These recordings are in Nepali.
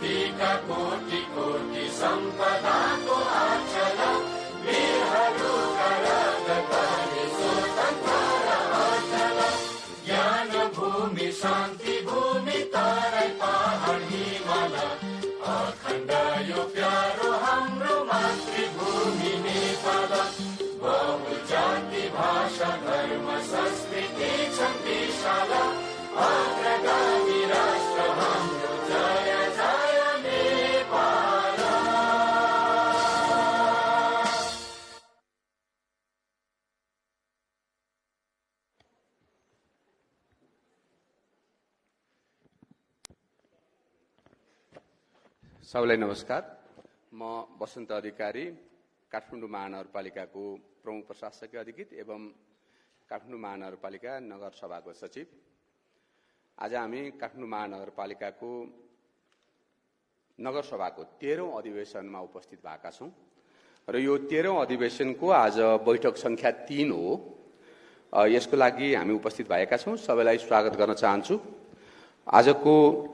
शान्तिका कोटि कोटि सम्पदाको आचल वीरहरूका रगतले स्वतन्त्र र अचल ज्ञान भूमि शान्ति भूमि तराई पहाड हिमाल अखण्ड यो प्यारो हाम्रो मातृभूमि नेपाल बहु जाति भाषा धर्म संस्कृति छन् विशाल अग्रगामी राष्ट्र हाम्रो जय जय नेपाल। सबैलाई नमस्कार। म वसन्त अधिकारी, काठमाडौँ महानगरपालिकाको प्रमुख प्रशासकीय अधिकृत एवं काठमाडौँ महानगरपालिका नगर सभाको सचिव। आज हामी काठमाडौँ महानगरपालिकाको नगर सभाको 13औं अधिवेशनमा उपस्थित भएका छौं र यो 13औं अधिवेशनको आज बैठक संख्या 3 हो। यसको लागि हामी उपस्थित भएका छौं। सबैलाई स्वागत गर्न चाहन्छु। आजको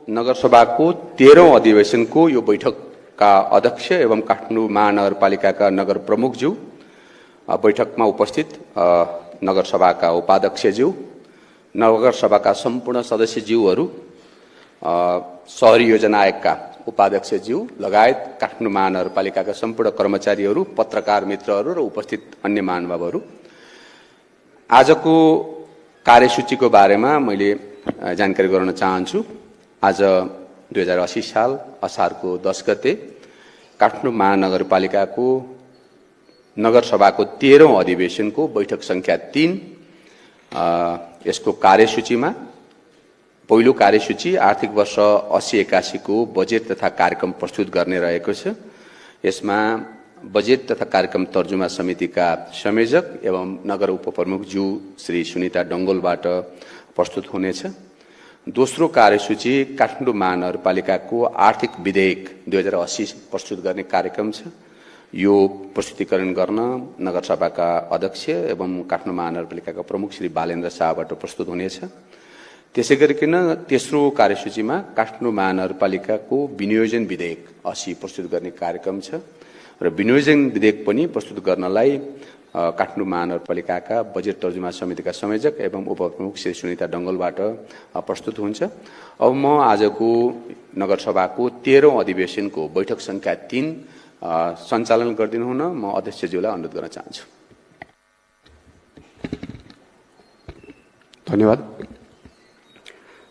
नगर सभाको 13औं अधिवेशनको यो बैठकका अध्यक्ष एवं काठमाडौँ महानगरपालिकाका नगर प्रमुखज्यू, बैठकमा उपस्थित नगर सभाका उपाध्यक्षज्यू, नगर सभाका सम्पूर्ण सदस्यज्यूहरू, शहरी योजना आयोगका उपाध्यक्षज्यू लगायत काठमाडौँ महानगरपालिकाका सम्पूर्ण कर्मचारीहरू, पत्रकार मित्रहरू र उपस्थित अन्य महानुभावहरू, आजको कार्यसूचीको बारेमा मैले जानकारी गराउन चाहन्छु। आज 2080 साल असारको 10 गते काठमाडौँ महानगरपालिकाको नगर सभाको 13औं अधिवेशनको बैठक संख्या 3 यसको कार्यसूचीमा पहिलो कार्यसूची आर्थिक वर्ष 80-81 को बजेट तथा कार्यक्रम प्रस्तुत गर्ने रहेको छ। यसमा बजेट तथा कार्यक्रम तर्जुमा समितिका संयोजक एवं नगर उपप्रमुखज्यू श्री सुनिता डंगोलबाट प्रस्तुत हुनेछ। दोस्रो कार्यसूची काठमाडौँ महानगरपालिकाको आर्थिक विधेयक 2080 प्रस्तुत गर्ने कार्यक्रम छ। यो प्रस्तुतीकरण गर्न नगरसभाका अध्यक्ष एवं काठमाडौँ महानगरपालिकाका प्रमुख श्री बालेन्द्र शाहबाट प्रस्तुत हुनेछ। त्यसै गरिकन तेस्रो कार्यसूचीमा काठमाडौँ महानगरपालिकाको विनियोजन विधेयक 80 प्रस्तुत गर्ने कार्यक्रम छ र विनियोजन विधेयक पनि प्रस्तुत गर्नलाई काठमाडौँ महानगरपालिकाका बजेट तर्जुमा समितिका संयोजक एवं उपप्रमुख श्री सुनिता डंगोलबाट प्रस्तुत हुन्छ। अब म आजको नगरसभाको 13औं अधिवेशनको बैठक संख्या 3 सञ्चालन गरिदिनु हुन म अध्यक्षज्यूलाई अनुरोध गर्न चाहन्छु। धन्यवाद।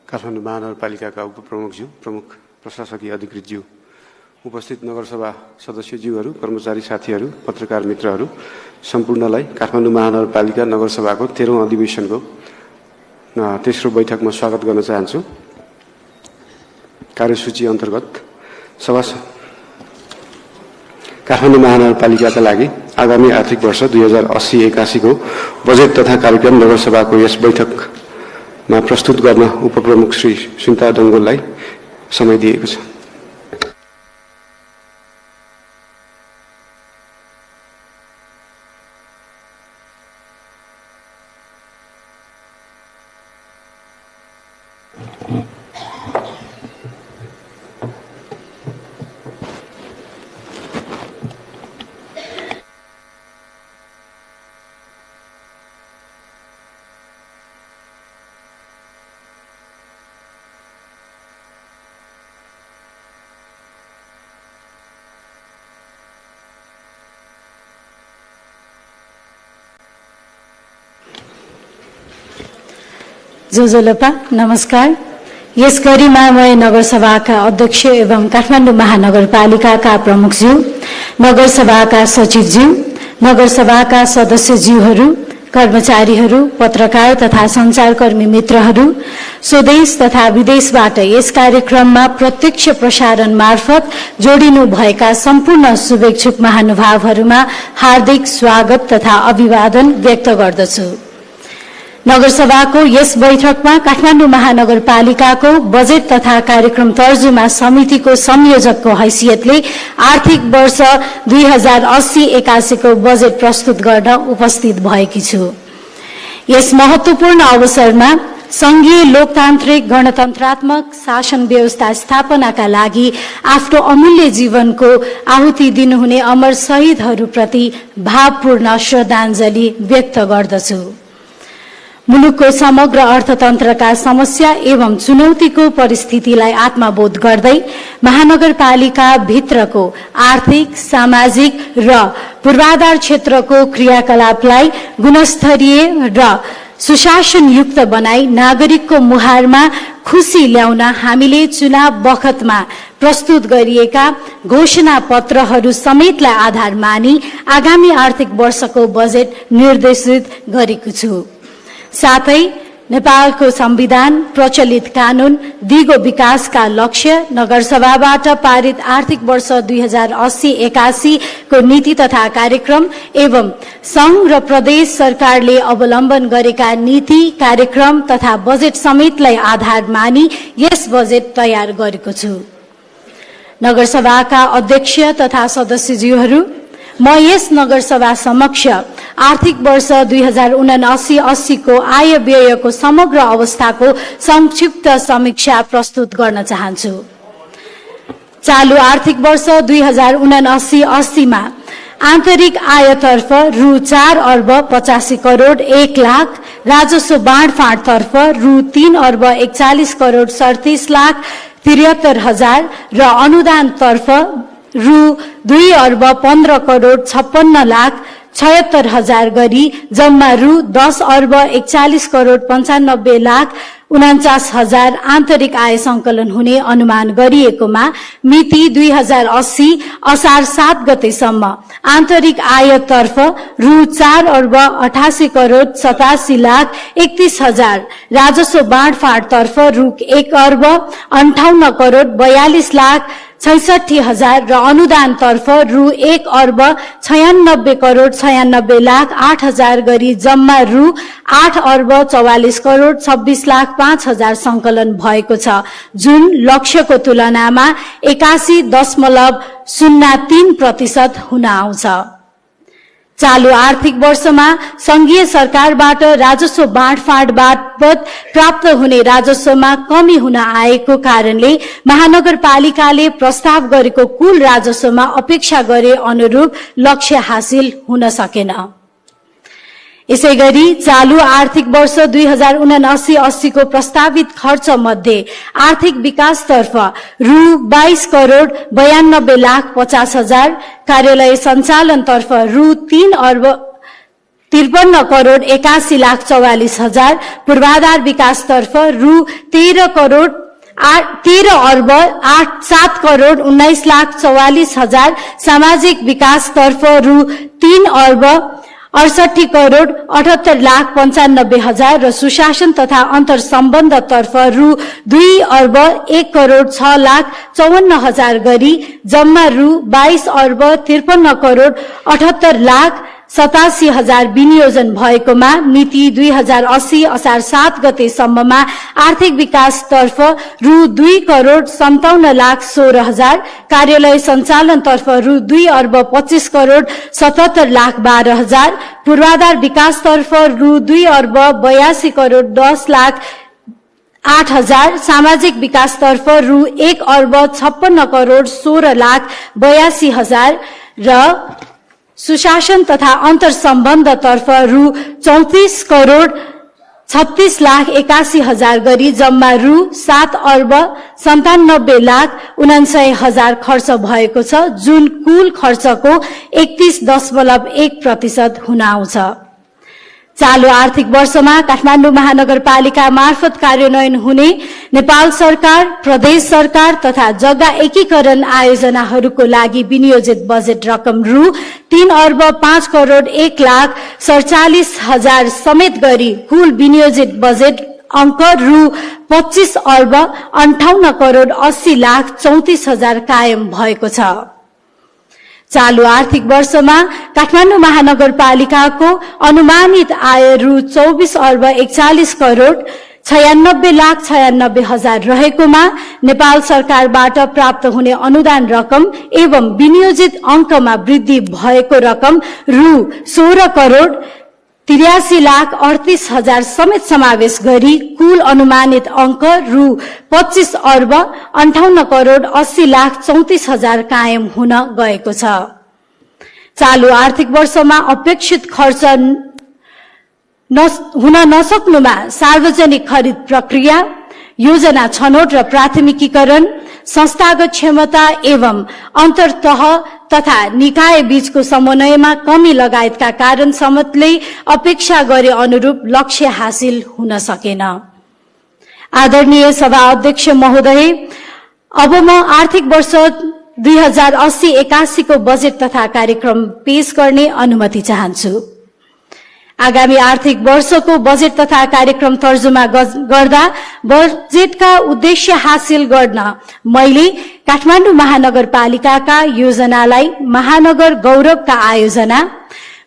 काठमाडौँ महानगरपालिकाका उपप्रमुखज्यू, प्रमुख प्रशासकीय अधिकृतज्यू, उपस्थित नगरसभा सदस्यज्यूहरू, कर्मचारी साथीहरू, पत्रकार मित्रहरू सम्पूर्णलाई काठमाडौँ महानगरपालिका नगरसभाको 13औं अधिवेशनको तेस्रो बैठकमा स्वागत गर्न चाहन्छु। कार्यसूची अन्तर्गत काठमाडौँ महानगरपालिकाका लागि आगामी आर्थिक वर्ष 2080-81 को बजेट तथा कार्यक्रम नगरसभाको यस बैठकमा प्रस्तुत गर्न उपप्रमुख श्री सुनिता डंगोललाई समय दिएको छ। जोजोलपा नमस्कार। यस गरिमामय नगरसभाका अध्यक्ष एवं काठमाडौँ महानगरपालिकाका प्रमुखज्यू, नगरसभाका सचिवज्यू, नगरसभाका सदस्यज्यूहरू, कर्मचारीहरू, पत्रकार तथा सञ्चारकर्मी मित्रहरू, स्वदेश तथा विदेशबाट यस कार्यक्रममा प्रत्यक्ष प्रसारण मार्फत जोडिनु भएका सम्पूर्ण शुभेच्छुक महानुभावहरूमा हार्दिक स्वागत तथा अभिवादन व्यक्त गर्दछु। नगरसभाको यस बैठकमा काठमाडौँ महानगरपालिकाको बजेट तथा कार्यक्रम तर्जुमा समितिको संयोजकको हैसियतले आर्थिक वर्ष 2080-81 को बजेट प्रस्तुत गर्न उपस्थित भएकी छु। यस महत्वपूर्ण अवसरमा संघीय लोकतान्त्रिक गणतन्त्रात्मक शासन व्यवस्था स्थापनाका लागि आफ्नो अमूल्य जीवनको आहुति दिनुहुने अमर शहीदहरूप्रति भावपूर्ण श्रद्धाञ्जली व्यक्त गर्दछु। मुलुकको समग्र अर्थतन्त्रका समस्या एवं चुनौतीको परिस्थितिलाई आत्मबोध गर्दै महानगरपालिका भित्रको आर्थिक, सामाजिक र पूर्वाधार क्षेत्रको क्रियाकलापलाई गुणस्तरीय र सुशासनयुक्त बनाई नागरिकको मुहारमा खुशी ल्याउन हामीले चुनाव बखतमा प्रस्तुत गरिएका घोषणा पत्रहरू समेतलाई आधार मानी आगामी आर्थिक वर्षको बजेट निर्देशित गरेको छु। साथै नेपालको संविधान, प्रचलित कानून, दिगो विकासका लक्ष्य, नगरसभाबाट पारित आर्थिक वर्ष 2080-81 को नीति तथा कार्यक्रम एवं संघ र प्रदेश सरकारले अवलम्बन गरेका नीति, कार्यक्रम तथा बजेट समेतलाई आधार मानी यस बजेट तयार गरेको छु। नगरसभाका अध्यक्ष तथा सदस्यज्यूहरू, म यस नगरसभा समक्ष आर्थिक वर्ष 2079-80 को आय व्ययको समग्र अवस्थाको संक्षिप्त समीक्षा प्रस्तुत गर्न चाहन्छु। चालू आर्थिक वर्ष 2079-80 मा आन्तरिक आयतर्फ रु 4 अर्ब 85 करोड 1 लाख, राजस्व बाँडफाँड तर्फ रु 3 अर्ब 41 करोड 37 लाख 73 हजार र अनुदान तर्फ रु 2 अर्ब 15 करोड 56 लाख 76 हजार गरी जम्मा रु 10 अर्ब 41 करोड 95 लाख 49 हजार आन्तरिक आय संकलन हुने अनुमान गरिएकोमा मिति 2080 असार 7 गतेसम्म आन्तरिक आयतर्फ रु 4 अर्ब 88 करोड 87 लाख 31 हजार, राजस्व बाँडफाँड तर्फ रु 1 अर्ब 58 करोड 42 लाख 66 हजार र अनुदान तर्फ रु 1 अर्ब 96 करोड 96 लाख 8 हजार गरी जम्मा रु 8 अर्ब 44 करोड 26 लाख 5 हजार संकलन भएको छ, जुन लक्ष्यको तुलनामा 81.03% हुन आउँछ। चालू आर्थिक वर्षमा संघीय सरकारबाट राजस्व बाँडफाँड बापत प्राप्त हुने राजस्वमा कमी हुन आएको कारणले महानगरपालिकाले प्रस्ताव गरेको कुल राजस्वमा अपेक्षा गरे अनुरूप लक्ष्य हासिल हुन सकेन। यसैगरी चालू आर्थिक वर्ष 2079-80 को प्रस्तावित खर्च मध्ये आर्थिक विकास तर्फ रु 22 करोड 92 लाख 50 हजार, कार्यालय सञ्चालन तर्फ रु 3 अर्ब 53 करोड 81 लाख 44 हजार, पूर्वाधार विकास तर्फ रु 13 अर्ब 7 करोड 19 लाख 44 हजार, सामाजिक विकास तर्फ रु 3 अर्ब 68 करोड 78 लाख 95 हजार र सुशासन तथा अन्तर सम्बन्ध तर्फ रु 2 अर्ब 1 करोड 6 लाख 54 हजार गरी जम्मा रु 22 अर्ब 53 करोड 78 लाख 87 हजार विनियोजन भएकोमा मिति 2080 असार 7 गतेसम्ममा आर्थिक विकास तर्फ रु 2 करोड 57 लाख 16 हजार, कार्यालय सञ्चालन तर्फ रु 2 अर्ब 25 करोड 77 लाख 12 हजार, पूर्वाधार विकास तर्फ रु 2 अर्ब 82 करोड 10 लाख 8 हजार, सामाजिक विकास तर्फ रु 1 अर्ब 56 करोड 16 लाख 82 हजार र सुशासन तथा अन्तर सम्बन्ध तर्फ रु 34 करोड 36 लाख 81 हजार गरी जम्मा रु 7 अर्ब 97 लाख 99 हजार खर्च भएको छ, जुन कुल खर्चको 31.1% हुन आउँछ। चालू आर्थिक वर्षमा काठमाडौँ महानगरपालिका मार्फत कार्यान्वयन हुने नेपाल सरकार, प्रदेश सरकार तथा जग्गा एकीकरण आयोजनाहरूको लागि विनियोजित बजेट रकम रु 3 अर्ब 5 करोड 1 लाख 47 हजार समेत गरी कुल विनियोजित बजेट अंक रु 25 अर्ब 58 करोड 80 लाख 34 हजार कायम भएको छ। चालू आर्थिक वर्षमा काठमाडौँ महानगरपालिकाको अनुमानित आय रु 24 अर्ब 41 करोड 96 लाख 96 हजार रहेकोमा नेपाल सरकारबाट प्राप्त हुने अनुदान रकम एवं विनियोजित अंकमा वृद्धि भएको रकम रु 16 करोड 83,38,000 समेत समावेश गरी कुल अनुमानित अंक रु 25 अर्ब 58 करोड़ 80,34,000 कायम हुन गएको छ। चालू आर्थिक वर्षमा अपेक्षित खर्च हुन नसक्नुमा सार्वजनिक खरिद प्रक्रिया, योजना छनौट र प्राथमिकीकरण, संस्थागत क्षमता एवं अन्तर्तह तथा निकाय बीचको समन्वयमा कमी लगायतका कारण समेतले अपेक्षा गरे अनुरूप लक्ष्य हासिल हुन सकेन। आदरणीय सभा अध्यक्ष महोदय, अब म आर्थिक वर्ष 2080-81 को बजेट तथा कार्यक्रम पेश गर्ने अनुमति चाहन्छु। आगामी आर्थिक वर्षको बजेट तथा कार्यक्रम तर्जुमा गर्दा बजेटका उद्देश्य हासिल गर्न मैले काठमाडौँ महानगरपालिकाका योजनालाई महानगर गौरवका आयोजना,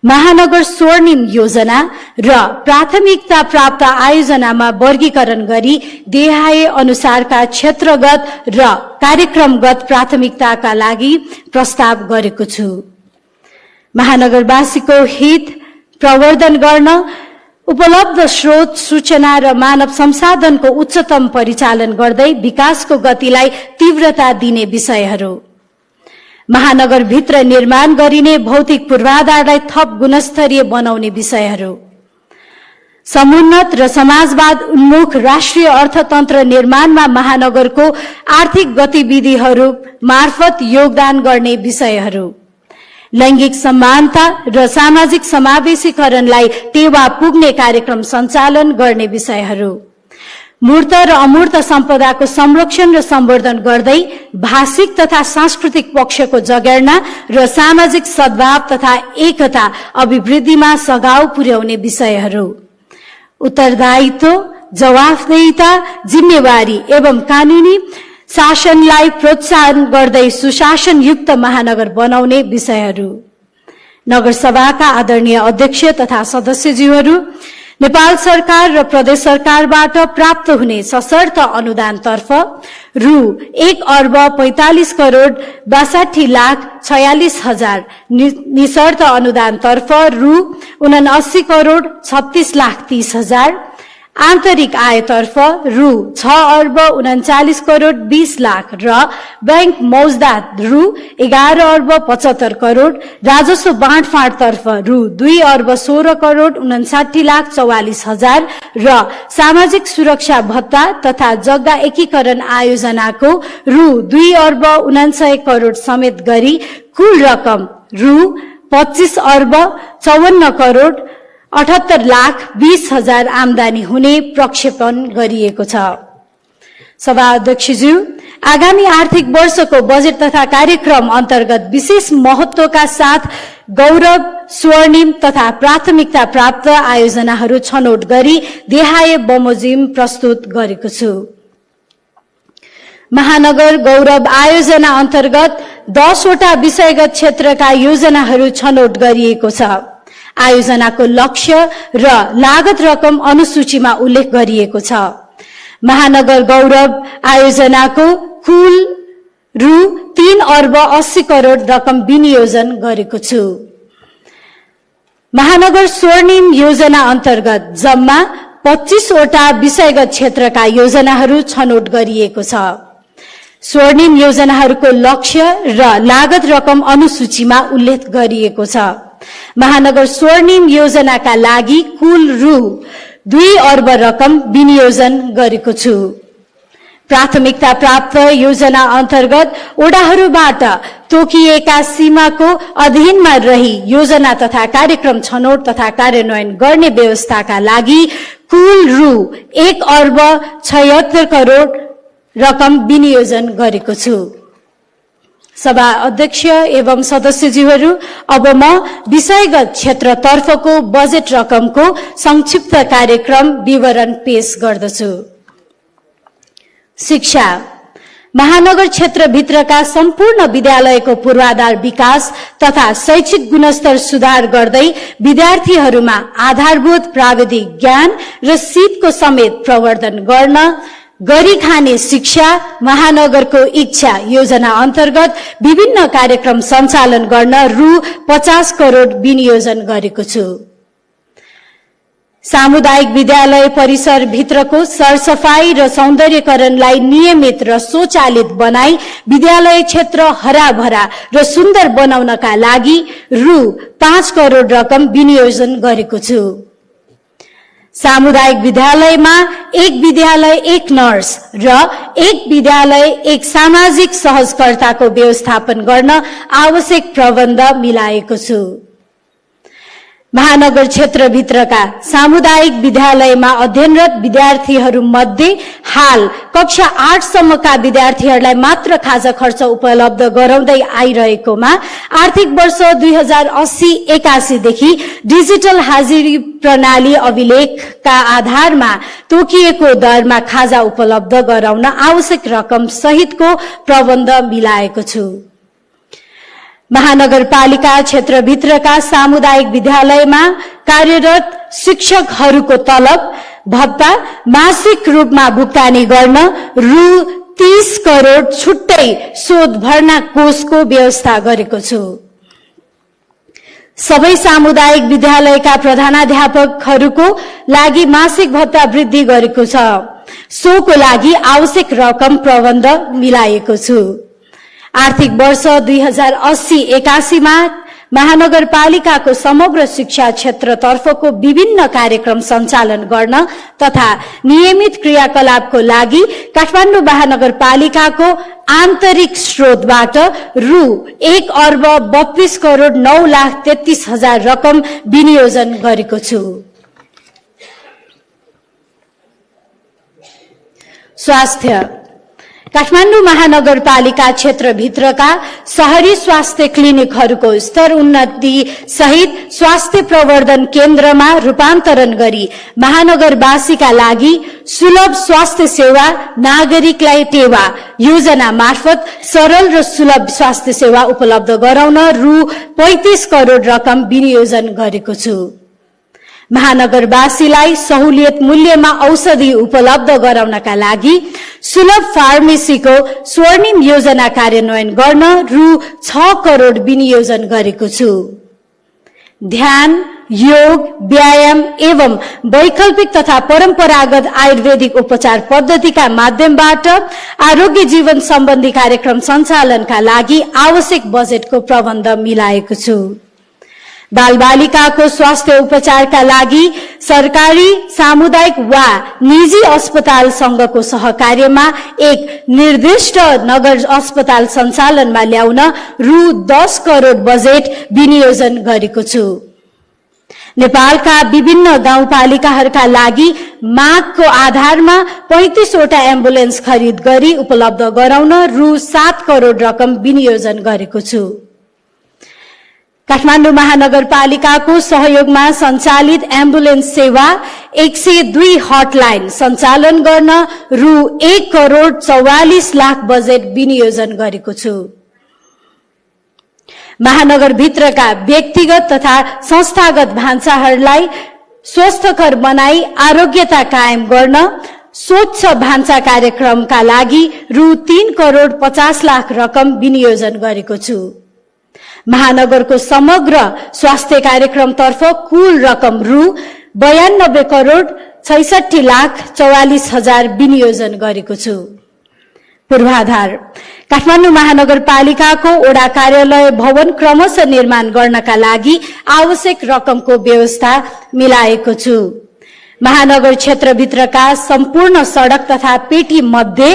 महानगर स्वर्णिम योजना र प्राथमिकता प्राप्त आयोजनामा वर्गीकरण गरी देहाए अनुसारका क्षेत्रगत र कार्यक्रमगत प्राथमिकताका लागि प्रस्ताव गरेको छु। महानगरवासीको हित प्रवर्धन गर्न उपलब्ध स्रोत, सूचना र मानव संसाधनको उच्चतम परिचालन गर्दै विकासको गतिलाई तीव्रता दिने विषयहरू, महानगरभित्र निर्माण गरिने भौतिक पूर्वाधारलाई थप गुणस्तरीय बनाउने विषयहरू, समुन्नत र समाजवाद उन्मुख राष्ट्रिय अर्थतन्त्र निर्माणमा महानगरको आर्थिक गतिविधिहरू मार्फत योगदान गर्ने विषयहरू, लैंगिक समानता र सामाजिक समावेशीकरणलाई टेवा पुग्ने कार्यक्रम सञ्चालन गर्ने विषयहरू, मूर्त र अमूर्त सम्पदाको संरक्षण र सम्वर्धन गर्दै भाषिक तथा सांस्कृतिक पक्षको जगेर्ना र सामाजिक सद्भाव तथा एकता अभिवृद्धिमा सघाउ पुर्याउने विषयहरू, उत्तरदायित्व, जवाफदेहिता, जिम्मेवारी एवं कानूनी शासनलाई प्रोत्साहन गर्दै सुशासनयुक्त महानगर बनाउने विषयहरू, नगरसभाका आदरणीय अध्यक्ष तथा सदस्यज्यूहरू, नेपाल सरकार र प्रदेश सरकारबाट प्राप्त हुने सशर्त अनुदानतर्फ रु 1 अर्ब 45 करोड़ 62,46,000, निशर्त अनुदानतर्फ रु 79 करोड़ 36,30,000, आन्तरिक आयतर्फ रु 6 अर्ब 39 करोड़ 20 लाख र बैंक मौजदात रु 11 अर्ब 75 करोड़, राजस्व बाँडफाँडतर्फ रु 2 अर्ब 16 करोड़ 59,44,000 र सामाजिक सुरक्षा भत्ता तथा जग्गा एकीकरण आयोजनाको रु 2 अर्ब 49 करोड़ समेत गरी कुल रकम रु 25 अर्ब 54 करोड़ 78,20,000 आमदानी हुने प्रक्षेपण गरिएको छ। सभा अध्यक्षज्यू, आगामी आर्थिक वर्षको बजेट तथा कार्यक्रम अन्तर्गत विशेष महत्वका साथ गौरव, स्वर्णिम तथा प्राथमिकता प्राप्त आयोजनाहरू छनौट गरी देहाए बमोजिम प्रस्तुत गरेको छु। महानगर गौरव आयोजना अन्तर्गत 10 वटा विषयगत क्षेत्रका योजनाहरू छनौट गरिएको छ। आयोजनाको लक्ष्य र लागत रकम अनुसूचीमा उल्लेख गरिएको छ। महानगर गौरव आयोजनाको कुल रु 3 अर्ब 80 करोड़ रकम विनियोजन गरेको छु। महानगर स्वर्णिम योजना अन्तर्गत जम्मा 25 वटा विषयगत क्षेत्रका योजनाहरू छनौट गरिएको छ। स्वर्णिम योजनाहरूको लक्ष्य र लागत रकम अनुसूचीमा उल्लेख गरिएको छ। महानगर स्वर्णिम योजनाका लागि कुल रु 2 अर्ब रकम विनियोजन गरेको छु। प्राथमिकता प्राप्त योजना अन्तर्गत ओडाहरूबाट तोकिएका सीमाको अधीनमा रही योजना तथा कार्यक्रम छनौट तथा कार्यान्वयन गर्ने व्यवस्थाका लागि कुल रु 1 अर्ब 76 करोड़ रकम विनियोजन गरेको छु। सभा अध्यक्ष एवं सदस्यज्यूहरू, अब म विषयगत क्षेत्रतर्फको बजेट रकमको संक्षिप्त कार्यक्रम विवरण पेश गर्दछु। शिक्षा, महानगर क्षेत्रभित्रका सम्पूर्ण विद्यालयको पूर्वाधार विकास तथा शैक्षिक गुणस्तर सुधार गर्दै विद्यार्थीहरूमा आधारभूत प्राविधिक ज्ञान र सिपको समेत प्रवर्धन गर्न गरी खाने शिक्षा महानगरको इच्छा योजना अन्तर्गत विभिन्न कार्यक्रम सञ्चालन गर्न रु 50 करोड़ विनियोजन गरेको छु। सामुदायिक विद्यालय परिसर भित्रको सरसफाई र सौन्दर्यकरणलाई नियमित र स्वचालित बनाई विद्यालय क्षेत्र हराभरा र सुन्दर बनाउनका लागि रु 5 करोड रकम विनियोजन गरेको छु। सामुदायिक विद्यालयमा एक विद्यालय एक नर्स र एक विद्यालय एक सामाजिक सहजकर्ताको व्यवस्थापन गर्न आवश्यक प्रबन्ध मिलाएको छु। महानगर क्षेत्रभित्रका सामुदायिक विद्यालयमा अध्ययनरत विद्यार्थीहरू मध्ये हाल कक्षा 8 सम्मका विद्यार्थीहरूलाई मात्र खाजा खर्च उपलब्ध गराउँदै आइरहेकोमा आर्थिक वर्ष 2080-81 देखि डिजिटल हाजिरी प्रणाली अभिलेखका आधारमा तोकिएको दरमा खाजा उपलब्ध गराउन आवश्यक रकम सहितको प्रबन्ध मिलाएको छु। महानगरपालिका क्षेत्रभित्रका सामुदायिक विद्यालयमा कार्यरत शिक्षकहरूको तलब भत्ता मासिक रूपमा भुक्तानी गर्न रु 30 करोड छुट्टै शोध भर्ना कोषको व्यवस्था गरेको छु। सबै सामुदायिक विद्यालयका प्रधानाध्यापकहरूको लागि मासिक भत्ता वृद्धि गरेको छ। सोको लागि आवश्यक रकम प्रबन्ध मिलाएको छु। आर्थिक वर्ष 2080-81 मा महानगरपालिकाको समग्र शिक्षा क्षेत्रतर्फको विभिन्न कार्यक्रम सञ्चालन गर्न तथा नियमित क्रियाकलापको लागि काठमाडौँ महानगरपालिकाको आन्तरिक स्रोतबाट रु 1 अर्ब 32 करोड 9 लाख 33 हजार रकम विनियोजन गरेको छु। स्वास्थ्य काठमाडौँ महानगरपालिका क्षेत्रभित्रका शहरी स्वास्थ्य क्लिनिकहरूको स्तर उन्नति सहित स्वास्थ्य प्रवर्धन केन्द्रमा रूपान्तरण गरी महानगरवासीका लागि सुलभ स्वास्थ्य सेवा नागरिकलाई टेवा योजना मार्फत सरल र सुलभ स्वास्थ्य सेवा उपलब्ध गराउन रु 35 करोड रकम विनियोजन गरेको छु। महानगरवासीलाई सहुलियत मूल्यमा औषधि उपलब्ध गराउनका लागि सुलभ फार्मेसीको स्वर्णिम योजना कार्यान्वयन गर्न रु 6 करोड विनियोजन गरेको छु। ध्यान, योग, व्यायाम एवं वैकल्पिक तथा परम्परागत आयुर्वेदिक उपचार पद्धतिका माध्यमबाट आरोग्य जीवन सम्बन्धी कार्यक्रम सञ्चालनका लागि आवश्यक बजेटको प्रबन्ध मिलाएको छु। बालबालिकाको स्वास्थ्य उपचारका लागि सरकारी, सामुदायिक वा निजी अस्पतालसँगको सहकार्यमा एक निर्दिष्ट नगर अस्पताल सञ्चालनमा ल्याउन रु 10 करोड बजेट विनियोजन गरेको छु। नेपालका विभिन्न गाउँपालिकाहरूका लागि मागको आधारमा 35 वटा एम्बुलेन्स खरिद गरी उपलब्ध गराउन रु 7 करोड रकम विनियोजन गरेको छु। काठमाडौँ महानगरपालिकाको सहयोगमा सञ्चालित एम्बुलेन्स सेवा 102 हटलाइन सञ्चालन गर्न रु 1 करोड 44 लाख बजेट विनियोजन गरेको छु। महानगरभित्रका व्यक्तिगत तथा संस्थागत भान्साहरूलाई स्वस्थकर बनाई आरोग्यता कायम गर्न स्वच्छ भान्सा कार्यक्रमका लागि रु 3 करोड 50 लाख रकम विनियोजन गरेको छु। महानगरको समग्र स्वास्थ्य कार्यक्रमतर्फ कुल रकम रु 92 करोड 66 लाख 44 हजार विनियोजन गरेको छु। पूर्वाधार काठमाडौँ महानगरपालिकाको वडा कार्यालय भवन क्रमशः निर्माण गर्नका लागि आवश्यक रकमको व्यवस्था मिलाएको छु। महानगर क्षेत्रभित्रका सम्पूर्ण सडक तथा पेटी मध्ये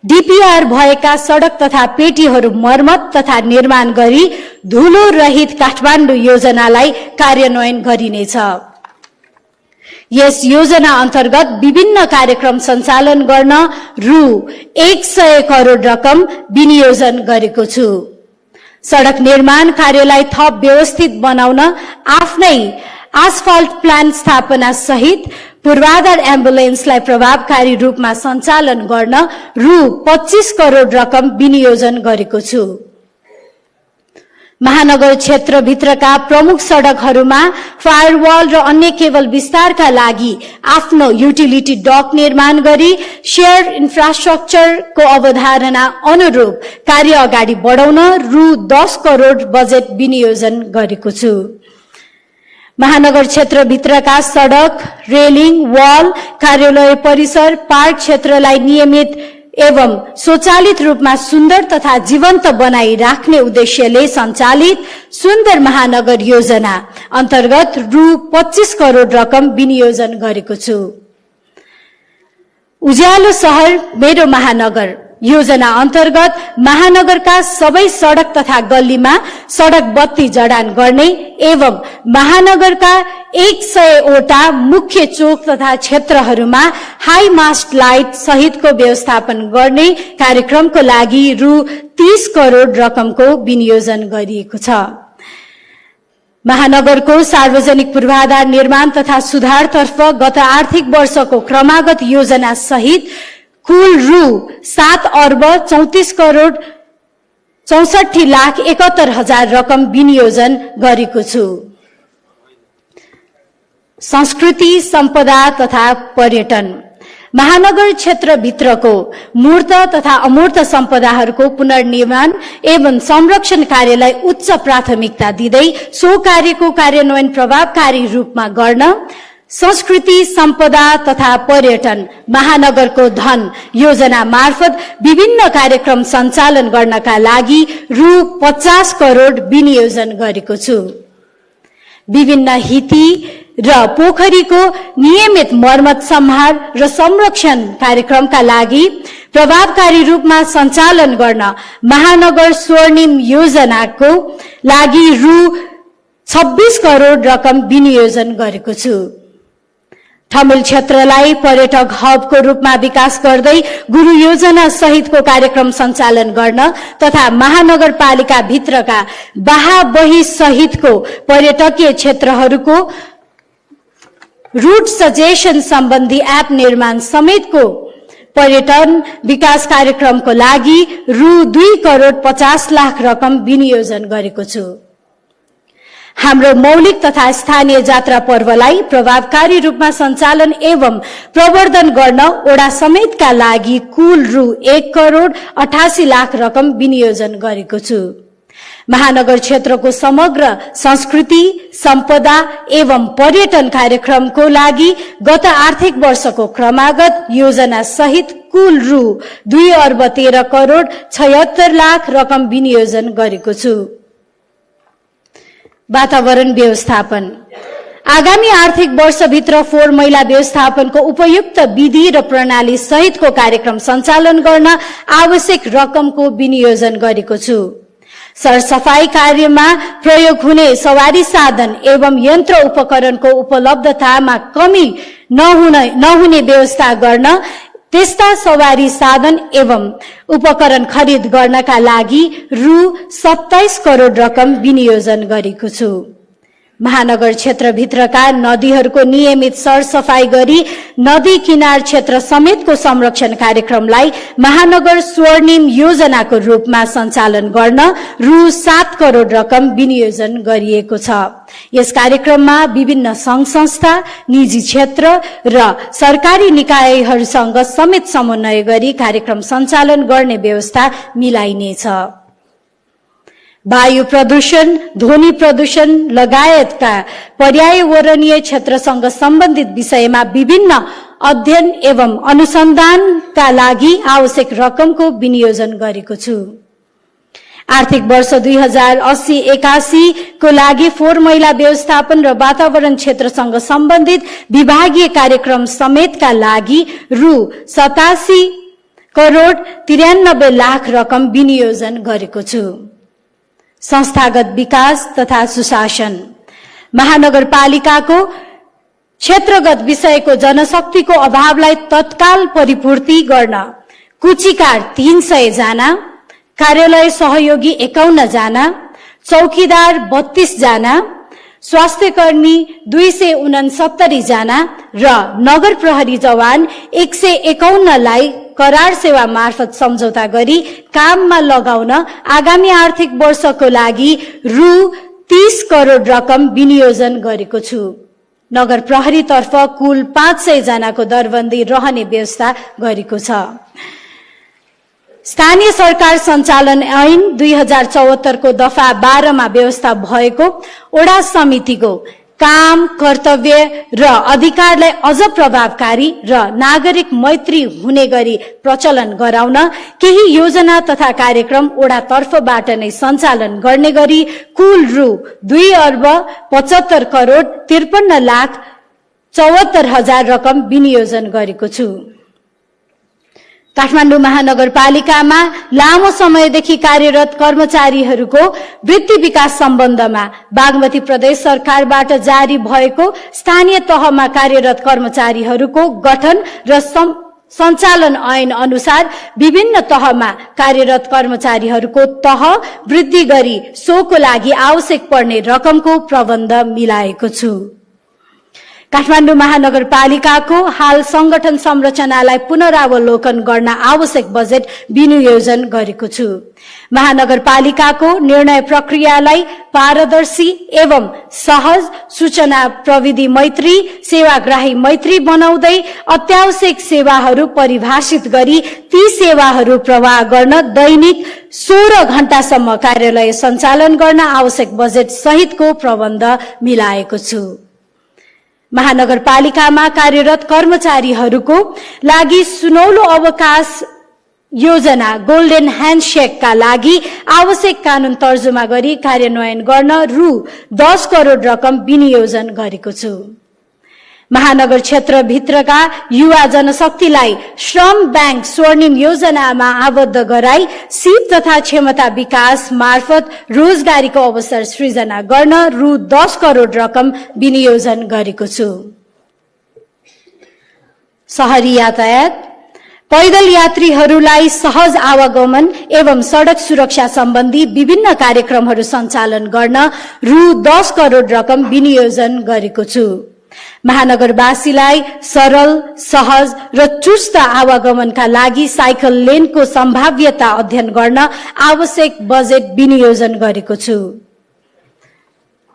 डीपीआर भएका सडक तथा पेटीहरू मर्मत तथा निर्माण गरी धुलो रहित काठमाडौँ योजनालाई कार्यान्वयन गरिनेछ। यस योजना अन्तर्गत विभिन्न कार्यक्रम सञ्चालन गर्न रु 100 करोड रकम विनियोजन गरेको छु। सडक निर्माण कार्यलाई थप व्यवस्थित बनाउन आफ्नै आसफल्ट प्लान्ट स्थापना सहित पूर्वाधार एम्बुलेन्सलाई प्रभावकारी रूपमा सञ्चालन गर्न रु 25 करोड रकम विनियोजन गरेको छु। महानगर क्षेत्रभित्रका प्रमुख सडकहरूमा फायरवल र अन्य केबल विस्तारका लागि आफ्नो युटिलिटी डक निर्माण गरी शेयर इन्फ्रास्ट्रक्चरको अवधारणा अनुरूप कार्य अगाडि बढाउन रु 10 करोड बजेट विनियोजन गरेको छु। महानगर क्षेत्रभित्रका सडक, रेलिङ, वाल, कार्यालय परिसर, पार्क क्षेत्रलाई नियमित एवं स्वचालित रूपमा सुन्दर तथा जीवन्त बनाई राख्ने उद्देश्यले सञ्चालित सुन्दर महानगर योजना अन्तर्गत रु 25 करोड रकम विनियोजन गरेको छु। उज्यालो शहर मेरो महानगर योजना अन्तर्गत महानगरका सबै सडक तथा गल्लीमा सडक बत्ती जडान गर्ने एवं महानगरका 100 वटा मुख्य चोक तथा क्षेत्रहरूमा हाई मास्ट लाइट सहितको व्यवस्थापन गर्ने कार्यक्रमको लागि रु 30 करोड रकमको विनियोजन गरिएको छ। महानगरको सार्वजनिक पूर्वाधार निर्माण तथा सुधारतर्फ गत आर्थिक वर्षको क्रमागत योजना सहित कुल रु 7 अर्ब 34 करोड 64 लाख 71 हजार रकम विनियोजन गरेको छु। संस्कृति, सम्पदा तथा पर्यटन महानगर क्षेत्रभित्रको मूर्त तथा अमूर्त सम्पदाहरूको पुनर्निर्माण एवं संरक्षण कार्यलाई उच्च प्राथमिकता दिँदै सो कार्यको कार्यान्वयन प्रभावकारी रूपमा गर्न संस्कृति, सम्पदा तथा पर्यटन महानगरको धन योजना मार्फत विभिन्न कार्यक्रम सञ्चालन गर्नका लागि रु 50 करोड विनियोजन गरेको छु। विभिन्न हिती र पोखरीको नियमित मर्मत, सम्हार र संरक्षण कार्यक्रमका लागि प्रभावकारी रूपमा सञ्चालन गर्न महानगर स्वर्णिम योजनाको लागि रु 26 करोड रकम विनियोजन गरेको छु। ठमेल क्षेत्रलाई पर्यटक हबको रूपमा विकास गर्दै गुरु योजना सहितको कार्यक्रम सञ्चालन गर्न तथा महानगरपालिका भित्रका बाहा-बही सहितको पर्यटकीय क्षेत्रहरूको रूट सजेसन सम्बन्धी एप निर्माण समेतको पर्यटन विकास कार्यक्रमको लागि रु 2 करोड 50 लाख रकम विनियोजन गरेको छु। हाम्रो मौलिक तथा स्थानीय जात्रा पर्वलाई प्रभावकारी रूपमा सञ्चालन एवं प्रवर्धन गर्न ओडा समेतका लागि कुल रु 1 करोड 88 लाख रकम विनियोजन गरेको छु। महानगर क्षेत्रको समग्र संस्कृति, सम्पदा एवं पर्यटन कार्यक्रमको लागि गत आर्थिक वर्षको क्रमागत योजना सहित कुल रु 2 अर्ब 13 करोड 76 लाख रकम विनियोजन गरेको छु। वातावरण व्यवस्थापन आगामी आर्थिक वर्षभित्र फोहोर मैला व्यवस्थापनको उपयुक्त विधि र प्रणाली सहितको कार्यक्रम सञ्चालन गर्न आवश्यक रकमको विनियोजन गरेको छु। सरसफाई कार्यमा प्रयोग हुने सवारी साधन एवं यन्त्र उपकरणको उपलब्धतामा कमी नहुने व्यवस्था गर्न त्यस्ता सवारी साधन एवं उपकरण खरिद गर्नका लागि रु 27 करोड रकम विनियोजन गरेको छु। महानगर क्षेत्रभित्रका नदीहरूको नियमित सरसफाई गरी नदी किनार क्षेत्र समेतको संरक्षण कार्यक्रमलाई महानगर स्वर्णिम योजनाको रूपमा सञ्चालन गर्न रु 7 करोड रकम विनियोजन गरिएको छ। यस कार्यक्रममा विभिन्न संघ संस्था, निजी क्षेत्र र सरकारी निकायहरूसँग समेत समन्वय गरी कार्यक्रम सञ्चालन गर्ने व्यवस्था मिलाइनेछ। वायु प्रदूषण, ध्वनि प्रदूषण लगायतका पर्यावरणीय क्षेत्रसँग सम्बन्धित विषयमा विभिन्न अध्ययन एवं अनुसन्धानका लागि आवश्यक रकमको विनियोजन गरेको छु। आर्थिक वर्ष 2080-81 को लागि फोहोर मैला व्यवस्थापन र वातावरण क्षेत्रसँग सम्बन्धित विभागीय कार्यक्रम समेतका लागि रु 87 करोड 93 लाख रकम विनियोजन गरेको छु। संस्थागत विकास तथा सुशासन महानगरपालिकाको क्षेत्रगत विषयको जनशक्तिको अभावलाई तत्काल परिपूर्ति गर्न कुचिकार 300 जना, कार्यालय सहयोगी 51 जना, चौकीदार 32 जना, स्वास्थ्यकर्मी 269 जना र नगर प्रहरी जवान 151 लाई करार सेवा मार्फत सम्झौता गरी काममा लगाउन आगामी आर्थिक वर्षको लागि रु 30 करोड रकम विनियोजन गरेको छु। नगर प्रहरी तर्फ कुल 500 जनाको दरबन्दी रहने व्यवस्था गरेको छ। स्थानीय सरकार सञ्चालन ऐन 2074 को दफा 12 मा व्यवस्था भएको ओडा समितिको काम, कर्तव्य र अधिकारलाई अझ प्रभावकारी र नागरिक मैत्री हुने गरी प्रचलन गराउन केही योजना तथा कार्यक्रम ओडा तर्फबाट नै सञ्चालन गर्ने गरी कुल रु 2,75,53,74,000 रकम विनियोजन गरेको छु। काठमाडौँ महानगरपालिकामा लामो समयदेखि कार्यरत कर्मचारीहरूको वृत्ति विकास सम्बन्धमा बागमती प्रदेश सरकारबाट जारी भएको स्थानीय तहमा कार्यरत कर्मचारीहरूको गठन र सञ्चालन ऐन अनुसार विभिन्न तहमा कार्यरत कर्मचारीहरूको तह वृद्धि गरी सोको लागि आवश्यक पर्ने रकमको प्रबन्ध मिलाएको छु। काठमाडौँ महानगरपालिकाको हाल संगठन संरचनालाई पुनरावलोकन गर्न आवश्यक बजेट विनियोजन गरेको छु। महानगरपालिकाको निर्णय प्रक्रियालाई पारदर्शी एवं सहज, सूचना प्रविधि मैत्री, सेवाग्राही मैत्री बनाउँदै अत्यावश्यक सेवाहरू परिभाषित गरी ती सेवाहरू प्रवाह गर्न दैनिक 16 घण्टासम्म कार्यालय सञ्चालन गर्न आवश्यक बजेट सहितको प्रबन्ध मिलाएको छु। महानगरपालिकामा कार्यरत कर्मचारीहरूको लागि सुनौलो अवकाश योजना गोल्डन ह्यान्डसेकका लागि आवश्यक कानून तर्जुमा गरी कार्यान्वयन गर्न रु 10 करोड रकम विनियोजन गरेको छु। महानगर क्षेत्रभित्रका युवा जनशक्तिलाई श्रम बैंक स्वर्णिम योजनामा आबद्ध गराई सिप तथा क्षमता विकास मार्फत रोजगारीको अवसर सृजना गर्न रु 10 करोड रकम विनियोजन गरेको छु। शहरी यातायात, पैदल यात्रीहरूलाई सहज आवागमन एवं सड़क सुरक्षा सम्बन्धी विभिन्न कार्यक्रमहरू सञ्चालन गर्न रु 10 करोड रकम विनियोजन गरेको छु। महानगरवासीलाई सरल, सहज र चुस्त आवागमनका लागि साइकल लेनको सम्भाव्यता अध्ययन गर्न आवश्यक बजेट विनियोजन गरेको छु।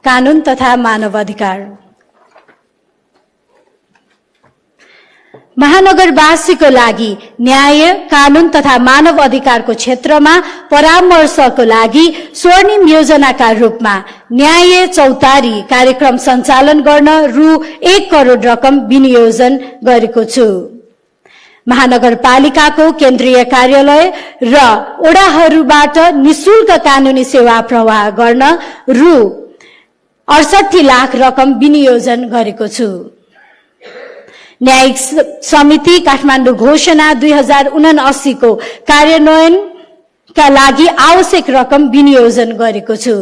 कानून तथा मानव अधिकार, महानगरवासीको लागि न्याय, कानून तथा मानव अधिकारको क्षेत्रमा परामर्शको लागि स्वर्णिम योजनाका रूपमा न्याय चौतारी कार्यक्रम सञ्चालन गर्न रु 1 करोड रकम विनियोजन गरेको छु। महानगरपालिकाको केन्द्रीय कार्यालय र ओडाहरूबाट निशुल्क कानूनी सेवा प्रवाह गर्न रु 68 लाख रकम विनियोजन गरेको छु। न्यायिक समिति काठमाडौँ घोषणा 2079 को कार्यान्वयनका लागि आवश्यक रकम विनियोजन गरेको छु।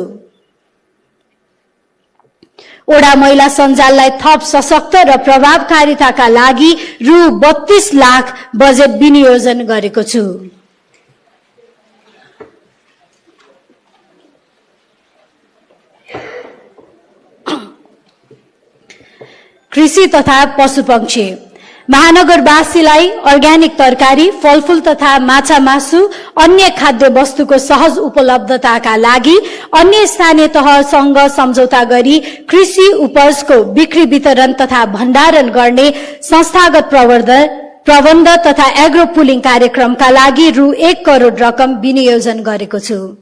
ओडा महिला सञ्जाललाई थप सशक्त र प्रभावकारिताका लागि रु 32 लाख बजेट विनियोजन गरेको छु। कृषि तथा पशुपक्षी, महानगरवासीलाई अर्ग्यानिक तरकारी, फलफूल तथा माछा मासु, अन्य खाद्य वस्तुको सहज उपलब्धताका लागि अन्य स्थानीय तहसँग सम्झौता गरी कृषि उपजको बिक्री वितरण तथा भण्डारण गर्ने संस्थागत प्रबन्ध तथा एग्रो पुलिङ कार्यक्रमका लागि रु 1 करोड रकम विनियोजन गरेको छु।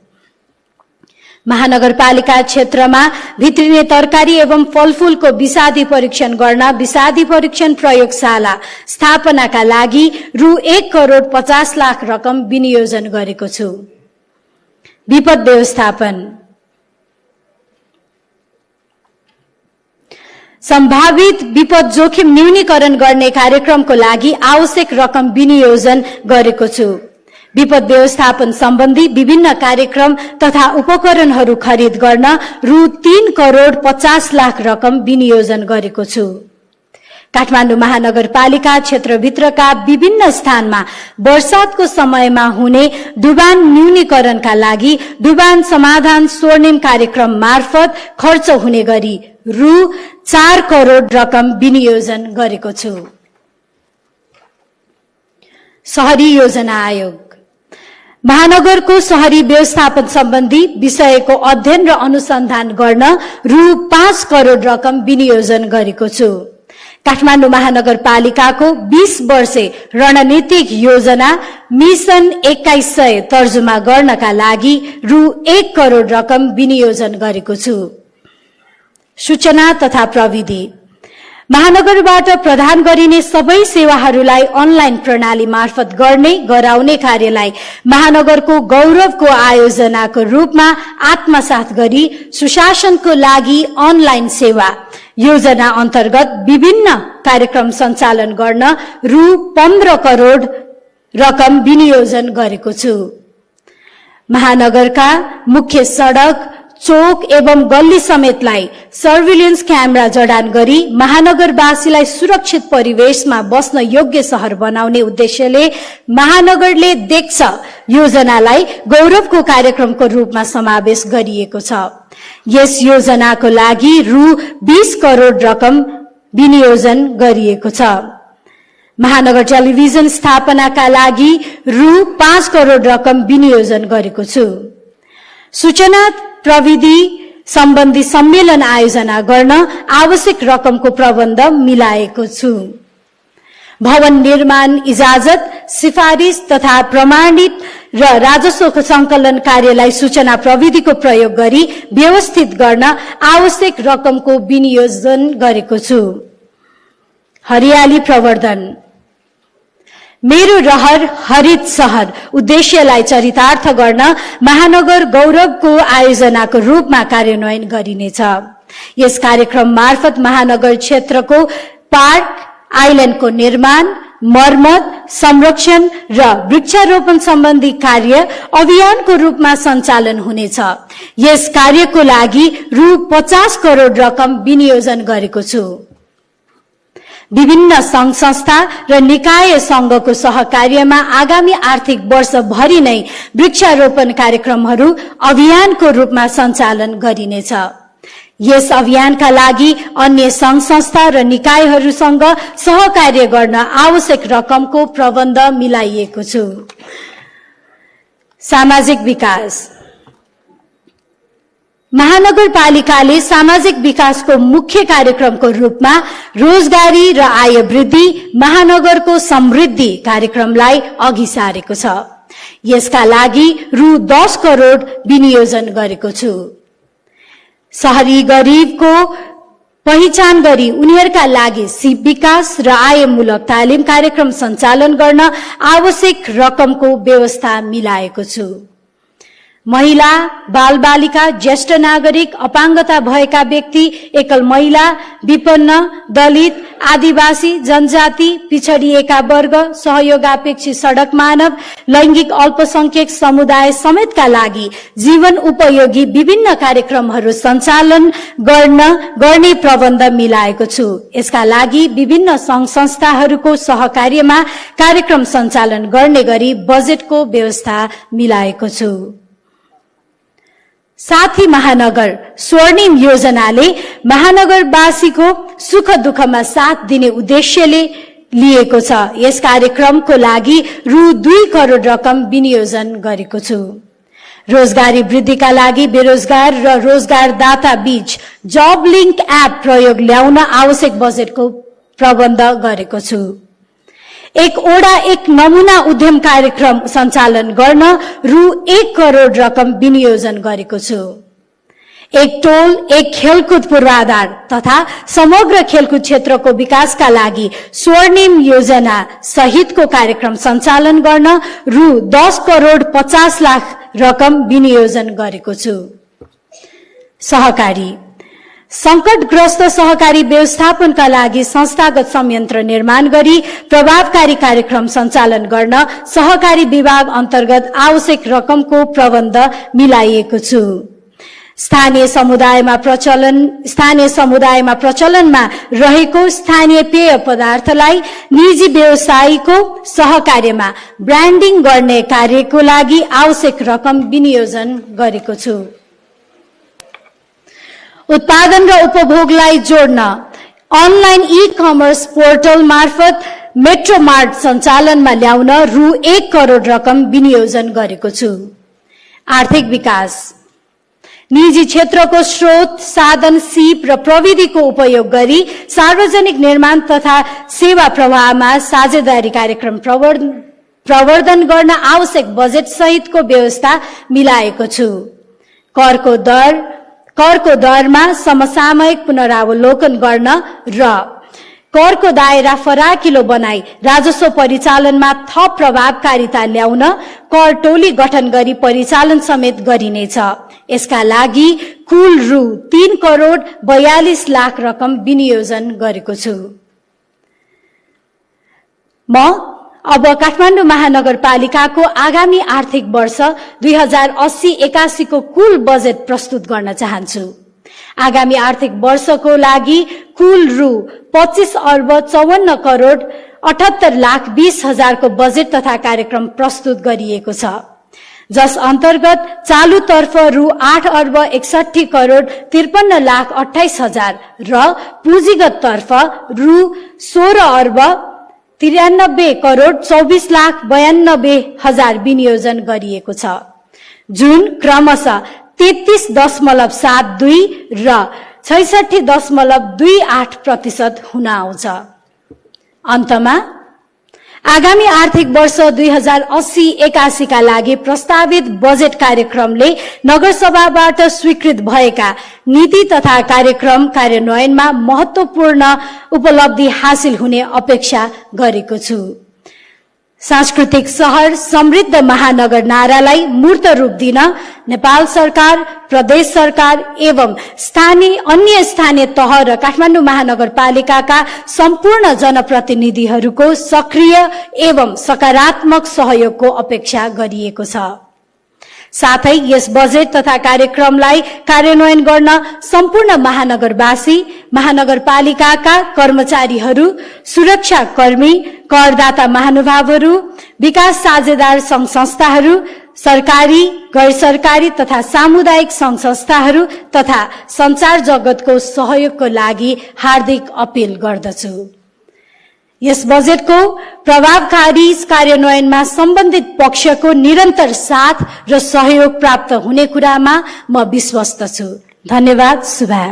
महानगरपालिका क्षेत्रमा भित्रिने तरकारी एवं फलफूलको विषादी परीक्षण गर्न विषादी परीक्षण प्रयोगशाला स्थापनाका लागि रु 1 करोड 50 लाख रकम विनियोजन गरेको छु। विपद व्यवस्थापन, सम्भावित विपद जोखिम न्यूनीकरण गर्ने कार्यक्रमको लागि आवश्यक रकम विनियोजन गरेको छु। विपद व्यवस्थापन सम्बन्धी विभिन्न कार्यक्रम तथा उपकरणहरू खरिद गर्न रु 3 करोड 50 लाख रकम विनियोजन गरेको छु। काठमाडौँ महानगरपालिका क्षेत्रभित्रका विभिन्न स्थानमा वर्षातको समयमा हुने डुबान न्यूनीकरणका लागि डुबान समाधान स्वर्णिम कार्यक्रम मार्फत खर्च हुने गरी रु 4 करोड रकम विनियोजन गरेको छु। शहरी योजना आयोग, महानगरको शहरी व्यवस्थापन सम्बन्धी विषयको अध्ययन र अनुसन्धान गर्न रु 5 करोड रकम विनियोजन गरेको छु। काठमाडौँ महानगरपालिकाको 20 वर्षे रणनीतिक योजना मिशन 2100 तर्जुमा गर्नका लागि रु 1 करोड रकम विनियोजन गरेको छु। सूचना तथा प्रविधि महानगरबाट प्रदान गरिने सबै सेवाहरूलाई अनलाइन प्रणाली मार्फत गराउने कार्यलाई महानगरको गौरवको आयोजनाको रूपमा आत्मसात गरी सुशासनको लागि अनलाइन सेवा योजना अन्तर्गत विभिन्न कार्यक्रम सञ्चालन गर्न रु 15 करोड रकम विनियोजन गरेको छु। महानगरका मुख्य सडक, चोक एवं गल्ली समेतलाई सर्भिलेन्स क्यामेरा जडान गरी महानगरवासीलाई सुरक्षित परिवेशमा बस्न योग्य शहर बनाउने उद्देश्यले महानगरले देख्छ योजनालाई गौरवको कार्यक्रमको रूपमा समावेश गरिएको छ। यस योजनाको लागि रु 20 करोड रकम विनियोजन गरिएको छ। महानगर टेलिभिजन स्थापनाका लागि रु 5 करोड रकम विनियोजन गरेको छु। सूचना प्रविधि सम्बन्धी सम्मेलन आयोजना गर्न आवश्यक रकमको प्रबन्ध मिलाएको छु। भवन निर्माण इजाजत, सिफारिस तथा प्रमाणित र राजस्व संकलन कार्यलाई सूचना प्रविधिको प्रयोग गरी व्यवस्थित गर्न आवश्यक रकमको विनियोजन गरेको छु। हरियाली प्रवर्धन मेरो रहर हरित शहर उद्देश्यलाई चरितार्थ गर्न महानगर गौरवको आयोजनाको रूपमा कार्यान्वयन गरिनेछ। यस कार्यक्रम मार्फत महानगर क्षेत्रको पार्क आइल्यान्डको निर्माण, मर्मत, संरक्षण र वृक्षारोपण सम्बन्धी कार्य अभियानको रूपमा सञ्चालन हुनेछ। यस कार्यको लागि रु 50 करोड रकम विनियोजन गरेको छु। विभिन्न संघ संस्था र निकाय संघको सहकार्यमा आगामी आर्थिक वर्ष भरि नै वृक्षारोपण कार्यक्रमहरू अभियानको रूपमा सञ्चालन गरिनेछ। यस अभियानका लागि अन्य संघ संस्था र निकायहरूसँग सहकार्य गर्न आवश्यक रकमको प्रबन्ध मिलाइएको छु। सामाजिक विकास महानगरपालिकाले सामाजिक विकासको मुख्य कार्यक्रमको रूपमा रोजगारी र आय वृद्धि, महानगरको समृद्धि कार्यक्रमलाई अघि सारेको छ। यसका लागि रु 10 करोड विनियोजन गरेको छु। शहरी गरिबको पहिचान गरी उनीहरूका लागि सिप विकास र आयमूलक तालिम कार्यक्रम सञ्चालन गर्न आवश्यक रकमको व्यवस्था मिलाएको छु। महिला, बालबालिका, ज्येष्ठ नागरिक, अपाङ्गता भएका व्यक्ति, एकल महिला, विपन्न, दलित, आदिवासी, जनजाति, पिछडिएका वर्ग, सहयोगापेक्षी सडक मानव, लैंगिक अल्पसंख्यक समुदाय समेतका लागि जीवन उपयोगी विभिन्न कार्यक्रमहरू सञ्चालन गर्ने प्रबन्ध मिलाएको छु। यसका लागि विभिन्न संघ संस्थाहरूको सहकार्यमा कार्यक्रम सञ्चालन गर्ने गरी बजेटको व्यवस्था मिलाएको छु। साथी महानगर स्वर्णिम योजनाले महानगरवासीको सुख दुःखमा साथ दिने उद्देश्यले लिएको छ। यस कार्यक्रमको लागि रु 2 करोड रकम विनियोजन गरेको छु। रोजगारी वृद्धिका लागि बेरोजगार र रोजगारदाता बीच जब लिंक एप प्रयोग ल्याउन आवश्यक बजेटको प्रबन्ध गरेको छु। एक नमूना उद्यम कार्यक्रम सञ्चालन गर्न रु 1 करोड रकम विनियोजन गरेको छु। एक टोल, एक खेलकुद पूर्वाधार तथा समग्र खेलकुद क्षेत्रको विकासका लागि स्वर्णिम योजना सहितको कार्यक्रम सञ्चालन गर्न रु 10 करोड 50 लाख रकम विनियोजन गरेको छु। सहकारी संकटग्रस्त सहकारी व्यवस्थापनका लागि संस्थागत संयन्त्र निर्माण गरी प्रभावकारी कार्यक्रम सञ्चालन गर्न सहकारी विभाग अन्तर्गत आवश्यक रकमको प्रबन्ध मिलाइएको छु। स्थानीय समुदायमा प्रचलनमा रहेको स्थानीय पेय पदार्थलाई निजी व्यवसायीको सहकार्यमा ब्रान्डिङ गर्ने कार्यको लागि आवश्यक रकम विनियोजन गरेको छु। उत्पादन र उपभोगलाई जोड्न अनलाइन ई-कमर्स पोर्टल मार्फत मेट्रो मार्ट सञ्चालनमा ल्याउन रु 1 करोड रकम विनियोजन गरेको छु। आर्थिक विकास निजी क्षेत्रको स्रोत, साधन, सिप र प्रविधिको उपयोग गरी सार्वजनिक निर्माण तथा सेवा प्रवाहमा साझेदारी कार्यक्रम प्रवर्धन गर्न आवश्यक बजेट सहितको व्यवस्था मिलाएको छु। करको दर, करको दरमा समसामयिक पुनरावलोकन गर्न र करको दायरा फराकिलो बनाई राजस्व परिचालनमा थप प्रभावकारिता ल्याउन कर टोली गठन गरी परिचालन समेत गरिनेछ। यसका लागि कुल रु 3 करोड 42 लाख रकम विनियोजन गरेको छु। म अब काठमाडौँ महानगरपालिकाको आगामी आर्थिक वर्ष 2080-81 को कुल बजेट प्रस्तुत गर्न चाहन्छु। आगामी आर्थिक वर्षको लागि कुल रु 25 अर्ब 54 करोड 78 लाख 20 हजारको बजेट तथा कार्यक्रम प्रस्तुत गरिएको छ, जस अन्तर्गत चालू तर्फ रु 8 अर्ब 61 करोड 53 लाख 28 हजार र पुँजीगत तर्फ रु 16 अर्ब 93 करोड 24 लाख 92 हजार विनियोजन गरिएको छ, जुन क्रमशः 33.72 र 66.28% हुन आउँछ। अन्तमा आगामी आर्थिक वर्ष 2080-81 का लागि प्रस्तावित बजेट कार्यक्रमले नगरसभाबाट स्वीकृत भएका नीति तथा कार्यक्रम कार्यान्वयनमा महत्वपूर्ण उपलब्धि हासिल हुने अपेक्षा गरेको छु। सांस्कृतिक शहर समृद्ध महानगर नारालाई मूर्त रूप दिन नेपाल सरकार, प्रदेश सरकार एवं अन्य स्थानीय तह र काठमाडौँ महानगरपालिकाका सम्पूर्ण जनप्रतिनिधिहरूको सक्रिय एवं सकारात्मक सहयोगको अपेक्षा गरिएको छ। साथै यस बजेट तथा कार्यक्रमलाई कार्यान्वयन गर्न सम्पूर्ण महानगरवासी, महानगरपालिकाका कर्मचारीहरू, सुरक्षा कर्मी, करदाता महानुभावहरू, विकास साझेदार संघ संस्थाहरू, सरकारी, गैर सरकारी तथा सामुदायिक संघ संस्थाहरू तथा संचार जगतको सहयोगको लागि हार्दिक अपील गर्दछु। यस बजेटको प्रभावकारी कार्यान्वयनमा सम्बन्धित पक्षको निरन्तर साथ र सहयोग प्राप्त हुने कुरामा म विश्वस्त छु। धन्यवाद। शुभा।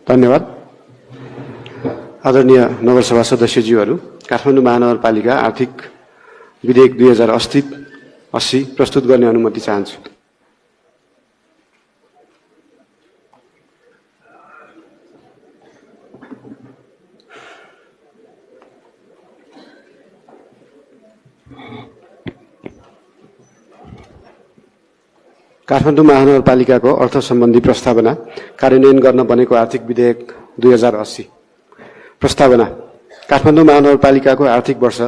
धन्यवाद। आदरणीय नगरसभा सदस्यज्यूहरू, काठमाडौँ महानगरपालिका आर्थिक विधेयक 2080 प्रस्तुत गर्ने अनुमति चाहन्छु। काठमाडौँ महानगरपालिकाको अर्थ सम्बन्धी प्रस्तावना कार्यान्वयन गर्न बनेको आर्थिक विधेयक 2080। प्रस्तावना: काठमाडौँ महानगरपालिकाको आर्थिक वर्ष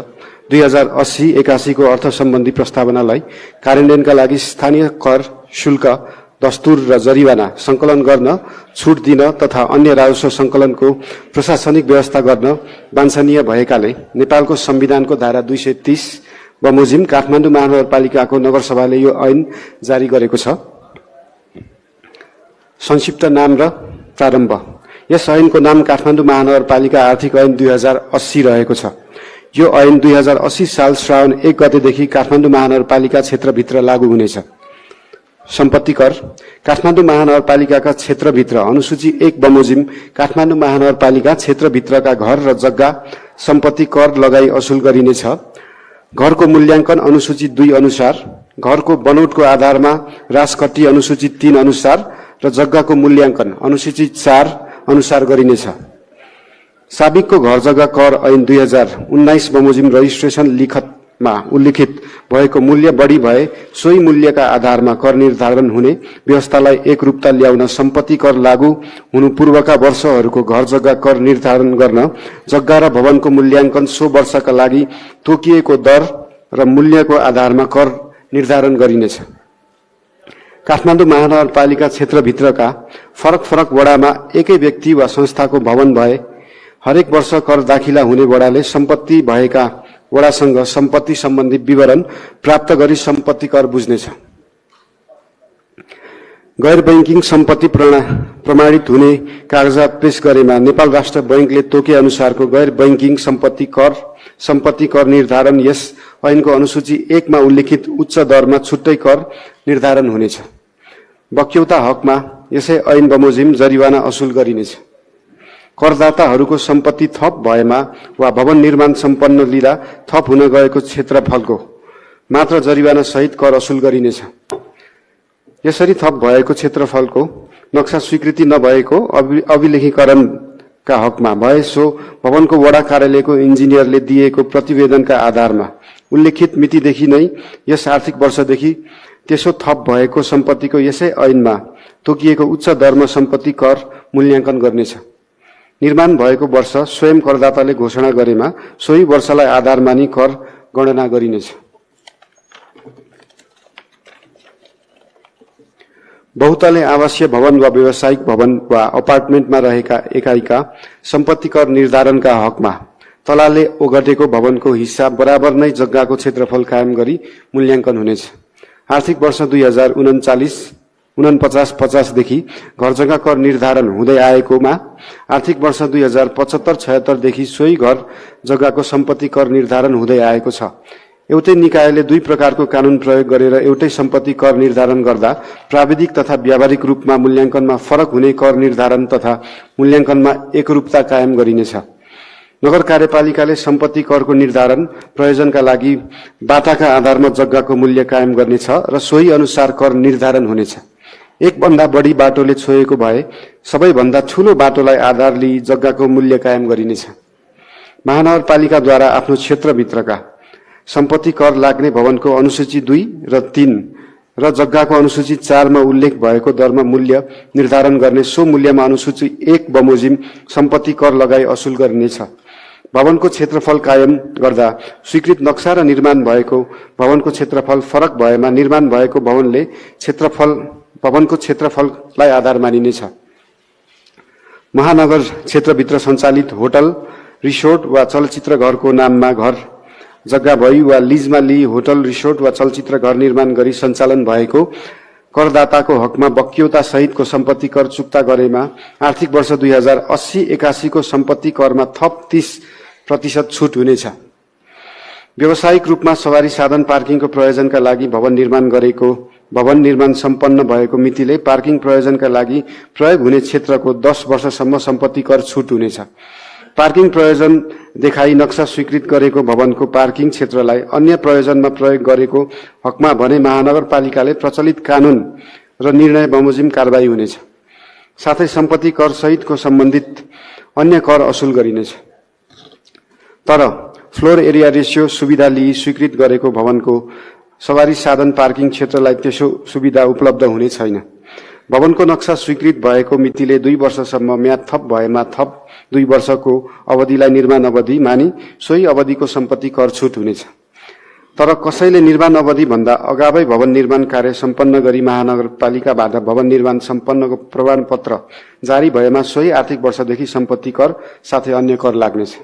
2080-81 को अर्थ सम्बन्धी प्रस्तावनालाई कार्यान्वयनका लागि स्थानीय कर, शुल्क, दस्तुर र जरिवाना संकलन गर्न, छुट दिन तथा अन्य राजस्व संकलनको प्रशासनिक व्यवस्था गर्न वाञ्छनीय भएकाले नेपालको संविधानको धारा 230 बमोजिम काठमाडौँ महानगरपालिकाको नगरसभाले यो ऐन जारी गरेको छ। संक्षिप्त नाम र प्रारम्भ: यस ऐनको नाम काठमाडौँ महानगरपालिका आर्थिक ऐन 2080 रहेको छ। यो ऐन 2080 साल श्रावण 1 गतेदेखि काठमाडौँ महानगरपालिका क्षेत्रभित्र लागू हुनेछ। सम्पत्ति कर: काठमाडौँ महानगरपालिकाका क्षेत्रभित्र अनुसूची 1 बमोजिम काठमाडौँ महानगरपालिका क्षेत्रभित्रका घर र जग्गा सम्पत्ति कर लगाई असुल गरिनेछ। घरको मूल्याङ्कन अनुसूची 2 अनुसार, घरको बनोटको आधारमा राजकट्टी अनुसूची 3 अनुसार र जग्गाको मूल्याङ्कन अनुसूची 4 अनुसार गरिनेछ। साबिकको घर जग्गा कर ऐन 2019 बमोजिम रजिस्ट्रेसन लिखतमा उल्लिखित भएको मूल्य बढी भए सोही मूल्यका आधारमा कर निर्धारण हुने व्यवस्थालाई एकरूपता ल्याउन सम्पत्ति कर लागू हुनु पूर्वका वर्षहरूको घर जग्गा कर निर्धारण गर्न जग्गा र भवनको मूल्याङ्कन सो वर्षका लागि तोकिएको दर र मूल्यको आधारमा कर निर्धारण गरिनेछ। काठमाडौँ महानगरपालिका क्षेत्रभित्रका फरक फरक वडामा एकै व्यक्ति वा संस्थाको भवन भए हरेक वर्ष कर दाखिला हुने वडाले सम्पत्ति भएका वडासँग सम्पत्ति सम्बन्धी विवरण प्राप्त गरी सम्पत्ति कर बुझ्नेछ। गैर बैंकिङ सम्पत्ति प्रमाणित हुने कागजात पेश गरेमा नेपाल राष्ट्र बैंकले तोके अनुसारको गैर बैंकिङ सम्पत्ति कर निर्धारण यस ऐनको अनुसूची 1 मा उल्लिखित उच्च दरमा छुट्टै कर निर्धारण हुनेछ। बक्यौता हकमा यसै ऐन बमोजिम जरिवाना असुल गरिनेछ। करदाताहरूको सम्पत्ति थप भएमा वा भवन निर्माण सम्पन्न लिँदा थप हुन गएको क्षेत्रफलको मात्र जरिवाना सहित कर असुल गरिनेछ। यसरी थप भएको क्षेत्रफलको नक्सा स्वीकृति नभएको अभिलेखीकरणका हकमा भए सो भवनको वडा कार्यालयको इन्जिनियरले दिएको प्रतिवेदनका आधारमा उल्लेखित मितिदेखि नै यस आर्थिक वर्षदेखि त्यसो थप भएको सम्पत्तिको यसै ऐनमा तोकिएको उच्च दरमा सम्पत्ति कर मूल्याङ्कन गर्नेछ। निर्माण भएको वर्ष स्वयं करदाताले घोषणा गरेमा सोही वर्षलाई आधार मानी कर गणना गरिनेछ। बहुतले आवासीय भवन वा व्यावसायिक भवन वा अपार्टमेन्टमा रहेका एकाइका सम्पत्ति कर निर्धारणका हकमा तलाले ओगटेको भवनको हिस्सा बराबर नै जग्गाको क्षेत्रफल कायम गरी मूल्याङ्कन हुनेछ। आर्थिक वर्ष 2049-50 देखि घर जग्गा कर निर्धारण हुँदै आएकोमा आर्थिक वर्ष 2075-76 देखि सोही घर जग्गाको सम्पत्ति कर निर्धारण हुँदै आएको छ। एउटै निकायले दुई प्रकारको कानून प्रयोग गरेर एउटै सम्पत्ति कर निर्धारण गर्दा प्राविधिक तथा व्यावहारिक रूपमा मूल्याङ्कनमा फरक हुने कर निर्धारण तथा मूल्याङ्कनमा एकरूपता कायम गरिनेछ। नगर कार्यपालिकाले सम्पत्ति करको निर्धारण प्रयोजनका लागि बाटाका आधारमा जग्गाको मूल्य कायम गर्नेछ र सोही अनुसार कर निर्धारण हुनेछ। एक भन्दा बढी बाटोले छोएको भए सबैभन्दा ठूलो बाटोलाई आधार लिई जग्गाको मूल्य कायम गरिनेछ। महानगरपालिकाद्वारा आफ्नो क्षेत्रभित्रका सम्पत्ति कर लाग्ने भवनको अनुसूची 2 र 3 र जग्गाको अनुसूची 4 मा उल्लेख भएको दरमा मूल्य निर्धारण गर्ने सो मूल्यमा अनुसूची 1 बमोजिम सम्पत्ति कर लगाई असुल गरिनेछ। भवनको क्षेत्रफल कायम गर्दा स्वीकृत नक्सा र निर्माण भएको भवनको क्षेत्रफल फरक भएमा निर्माण भएको भवनको क्षेत्रफललाई आधार मानिनेछ। महानगर क्षेत्रभित्र सञ्चालित होटल, रिसोर्ट वा चलचित्र घरको नाममा घर जग्गा भई वा लिजमा लिई होटल, रिसोर्ट वा चलचित्र घर निर्माण गरी सञ्चालन भएको करदाताको हकमा बक्यौता सहितको सम्पत्ति कर चुक्ता गरेमा आर्थिक वर्ष 2080-81 को सम्पत्ति करमा थप 30% छुट हुनेछ। व्यावसायिक रूपमा सवारी साधन पार्किङको प्रयोजनका लागि भवन निर्माण सम्पन्न भएको मितिले पार्किङ प्रयोजनका लागि प्रयोग हुने क्षेत्रको 10 वर्षसम्म सम्पत्ति कर छुट हुनेछ। पार्किङ प्रयोजन देखाई नक्सा स्वीकृत गरेको भवनको पार्किङ क्षेत्रलाई अन्य प्रयोजनमा प्रयोग गरेको हकमा भने महानगरपालिकाले प्रचलित कानून र निर्णय बमोजिम कारबाही हुनेछ। साथै सम्पत्ति कर सहितको सम्बन्धित अन्य कर असुल गरिनेछ। तर फ्लोर एरिया रेशियो सुविधा लिई स्वीकृत गरेको भवनको सवारी साधन पार्किङ क्षेत्रलाई त्यसो सुविधा उपलब्ध हुने छैन। भवनको नक्सा स्वीकृत भएको मितिले 2 वर्षसम्म म्याद थप भएमा थप 2 वर्षको अवधिलाई निर्माण अवधि मानी सोही अवधिको सम्पत्ति कर छुट हुनेछ। तर कसैले निर्माण अवधि भन्दा अगावै भवन निर्माण कार्य सम्पन्न गरी महानगरपालिकाबाट भवन निर्माण सम्पन्नको प्रमाणपत्र जारी भएमा सोही आर्थिक वर्षदेखि सम्पत्ति कर साथै अन्य कर लाग्नेछ।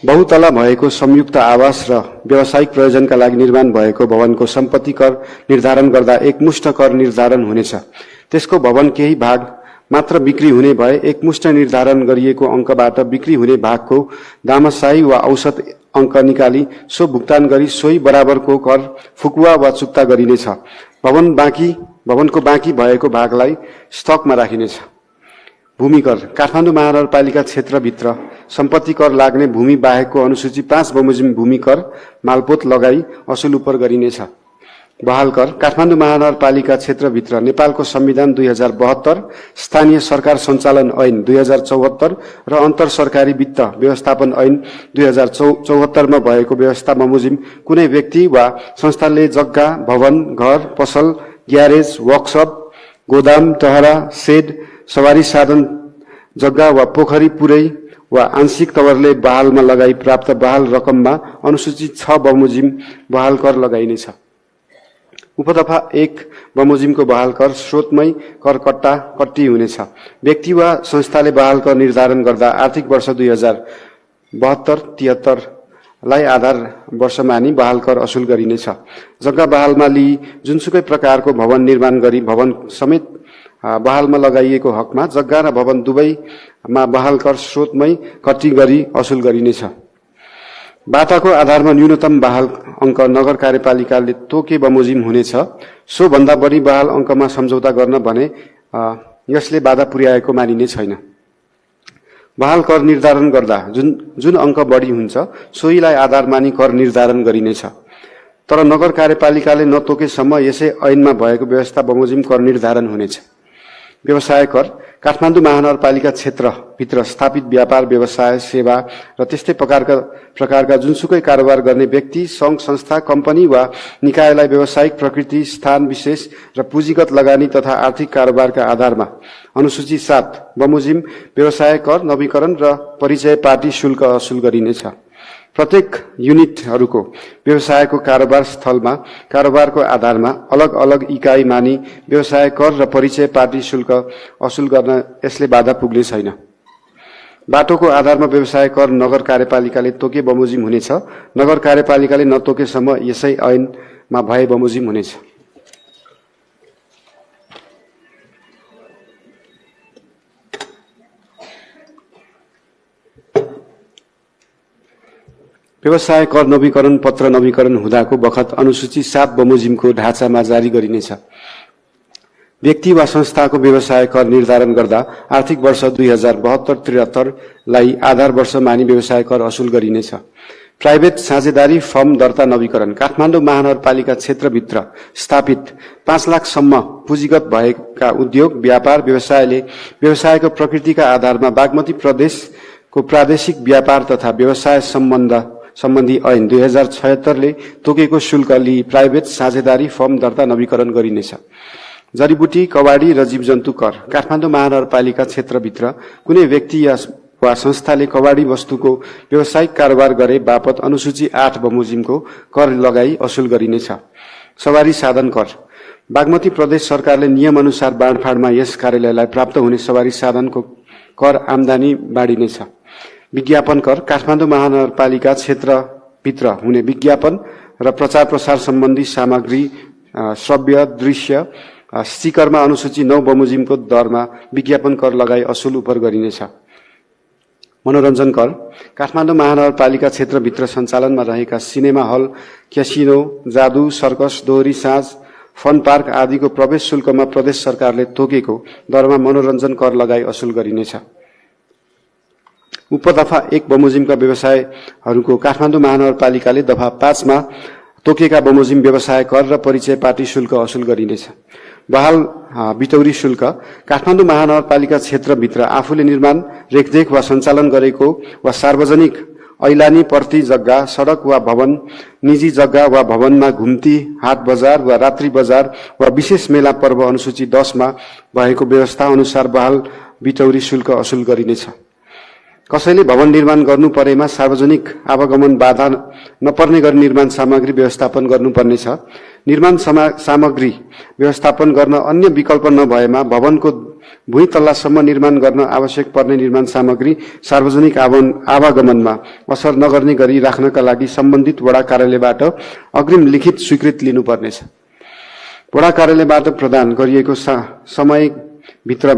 बहुतला भएको संयुक्त आवास र व्यावसायिक प्रयोजनका लागि निर्माण भएको भवनको सम्पत्ति कर निर्धारण गर्दा एकमुष्ट कर निर्धारण हुनेछ। त्यसको भवन केही भाग मात्र बिक्री हुने भए एकमुष्ट निर्धारण गरिएको अंकबाट बिक्री हुने भागको दामशाही वा औसत अंक निकाली सो भुक्तान गरी सोही बराबरको कर फुकुवा वा चुक्ता गरिनेछ। भवनको बाँकी भएको भागलाई स्टकमा राखिनेछ। भूमि कर काठमाडौँ महानगरपालिका क्षेत्रभित्र सम्पत्ति कर लाग्ने भूमि बाहेकको अनुसूची 5 बमोजिम भूमि कर मालपोत लगाई असुल उपर गरिनेछ। बहाल कर काठमाडौँ महानगरपालिका क्षेत्रभित्र नेपालको संविधान 2072, स्थानीय सरकार सञ्चालन ऐन 2074 र अन्तर सरकारी वित्त व्यवस्थापन ऐन 2074 मा भएको व्यवस्था बमोजिम कुनै व्यक्ति वा संस्थाले जग्गा, भवन, घर, पसल, ग्यारेज, वर्कशप, गोदाम, टहरा, सेड, सवारी साधन जग्गा वा पोखरी पुरै वा आंशिक तवरले बहालमा लगाई प्राप्त बहाल रकममा अनुसूची 6 बमोजिम बहाल कर लगाइनेछ। उपदफा 1 बमोजिमको बहाल कर स्रोतमै कर कट्टी हुनेछ। व्यक्ति वा संस्थाले बहाल कर निर्धारण गर्दा आर्थिक वर्ष 2072-73 लाई आधार वर्ष मानी बहाल कर असुल गरिनेछ। जग्गा बहालमा लिई जुनसुकै प्रकारको भवन निर्माण गरी भवन समेत बहालमा लगाइएको हकमा जग्गा र भवन दुवैमा बहाल कर स्रोतमै कट्टी गरी असुल गरिनेछ। बाटाको आधारमा न्यूनतम बहाल अङ्क नगर कार्यपालिकाले तोके बमोजिम हुनेछ। सो भन्दा बढी बहाल अङ्कमा सम्झौता गर्न भने यसले बाधा पुर्याएको मानिने छैन। बहाल कर निर्धारण गर्दा जुन अङ्क बढी हुन्छ सोहीलाई आधार मानी कर निर्धारण गरिनेछ। तर नगर कार्यपालिकाले नतोकेसम्म यसै ऐनमा भएको व्यवस्था बमोजिम कर निर्धारण हुनेछ। व्यवसाय कर काठमाडौँ महानगरपालिका क्षेत्रभित्र स्थापित व्यापार, व्यवसाय, सेवा र त्यस्तै प्रकारका जुनसुकै कारोबार गर्ने व्यक्ति, सङ्घ संस्था, कम्पनी वा निकायलाई व्यावसायिक प्रकृति, स्थान विशेष र पुँजीगत लगानी तथा आर्थिक कारोबारका आधारमा अनुसूची 7 बमोजिम व्यवसाय कर, नवीकरण र परिचय पार्टी शुल्क असुल गरिनेछ। प्रत्येक युनिटहरूको व्यवसायको कारोबार स्थलमा कारोबारको आधारमा अलग अलग इकाइ मानी व्यवसाय कर र परिचय पार्टी शुल्क असुल गर्न यसले बाधा पुग्ने छैन। बाटोको आधारमा व्यवसाय कर नगर कार्यपालिकाले तोके बमोजिम हुनेछ। नगर कार्यपालिकाले नतोकेसम्म यसै ऐनमा भए बमोजिम हुनेछ। व्यवसाय कर नवीकरण पत्र नवीकरण हुँदाको बखत अनुसूची 7 बमोजिमको ढाँचामा जारी गरिनेछ। व्यक्ति वा संस्थाको व्यवसाय कर निर्धारण गर्दा आर्थिक वर्ष 2072-73 लाई आधार वर्ष मानी व्यवसाय कर असुल गरिनेछ। प्राइभेट साझेदारी फर्म दर्ता नवीकरण काठमाडौँ महानगरपालिका क्षेत्रभित्र स्थापित 5 लाखसम्म पुँजीगत भएका उद्योग, व्यापार, व्यवसायले व्यवसायको प्रकृतिका आधारमा बागमती प्रदेशको प्रादेशिक व्यापार तथा व्यवसाय सम्बन्धी ऐन 2076 ले तोकेको शुल्क लिई प्राइभेट साझेदारी फर्म दर्ता नवीकरण गरिनेछ। जडीबुटी, कवाडी र जीवजन्तु कर काठमाडौँ महानगरपालिका क्षेत्रभित्र कुनै व्यक्ति वा संस्थाले कवाडी वस्तुको व्यावसायिक कारोबार गरे बापत अनुसूची 8 बमोजिमको कर लगाई असुल गरिनेछ। सवारी साधन कर बागमती प्रदेश सरकारले नियम अनुसार बाँडफाँडमा यस कार्यालयलाई प्राप्त हुने सवारी साधनको कर आम्दानी बाँडिनेछ। विज्ञापन कर काठमाडौँ महानगरपालिका क्षेत्रभित्र हुने विज्ञापन र प्रचार प्रसार सम्बन्धी सामग्री, श्रव्य, दृश्य, स्टिकरमा अनुसूची 9 बमोजिमको दरमा विज्ञापन कर लगाई असुल उपर गरिनेछ। मनोरञ्जन कर काठमाडौँ महानगरपालिका क्षेत्रभित्र सञ्चालनमा रहेका सिनेमा हल, क्यासिनो, जादु, सर्कस, दोहोरी साँझ, फन पार्क आदिको प्रवेश शुल्कमा प्रदेश सरकारले तोकेको दरमा मनोरञ्जन कर लगाई असुल गरिनेछ। उपदफा 1 बमोजिमका व्यवसायहरूको काठमाडौँ महानगरपालिकाले दफा 5 मा तोकेका बमोजिम व्यवसाय कर र परिचय पार्टी शुल्क असुल गरिनेछ। बहाल बिटौरी शुल्क काठमाडौँ महानगरपालिका क्षेत्रभित्र आफूले निर्माण, रेखदेख वा सञ्चालन गरेको वा सार्वजनिक ऐलानी पर्ती जग्गा, सडक वा भवन, निजी जग्गा वा भवनमा घुम्ती, हाट बजार वा रात्रि बजार वा विशेष मेला पर्व अनुसूची 10 मा भएको व्यवस्था अनुसार बहाल बिटौरी शुल्क असुल गरिनेछ। कसैले भवन निर्माण गर्नु परेमा सार्वजनिक आवागमन बाधा नपर्ने गरी निर्माण सामग्री व्यवस्थापन गर्नुपर्नेछ। निर्माण सामग्री व्यवस्थापन गर्न अन्य विकल्प नभएमा भवनको भुइँ तल्लासम्म निर्माण गर्न आवश्यक पर्ने निर्माण सामग्री सार्वजनिक आवागमनमा असर नगर्ने गरी राख्नका लागि सम्बन्धित वडा कार्यालयबाट अग्रिम लिखित स्वीकृति लिनुपर्नेछ। वडा कार्यालयबाट प्रदान गरिएको समयभित्र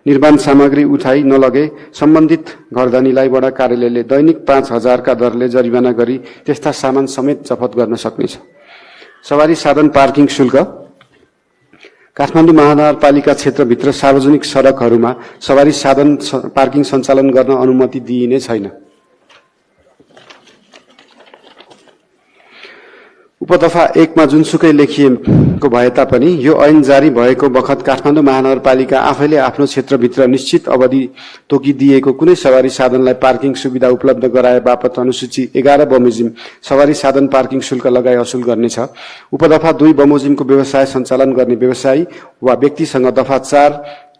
निर्माण सामग्री उठाइ नलगे सम्बन्धित घरधनीलाई वडा कार्यालयले दैनिक 5,000 का दरले जरिवाना गरी त्यस्ता सामान समेत जफत गर्न सक्नेछ। सवारी साधन पार्किङ शुल्क काठमाडौँ महानगरपालिका क्षेत्रभित्र सार्वजनिक सडकहरूमा सवारी साधन पार्किङ सञ्चालन गर्न अनुमति दिइने छैन। उपदफा 1 मा जुनसुकै लेखिएको भए तापनि यो ऐन जारी भएको बखत काठमाडौँ महानगरपालिका आफैले आफ्नो क्षेत्रभित्र निश्चित अवधि तोकिदिएको कुनै सवारी साधनलाई पार्किङ सुविधा उपलब्ध गराए बापत अनुसूची 11 बमोजिम सवारी साधन पार्किङ शुल्क लगाई असुल गर्नेछ। उपदफा 2 बमोजिमको व्यवसाय सञ्चालन गर्ने व्यवसायी वा व्यक्तिसँग दफा 4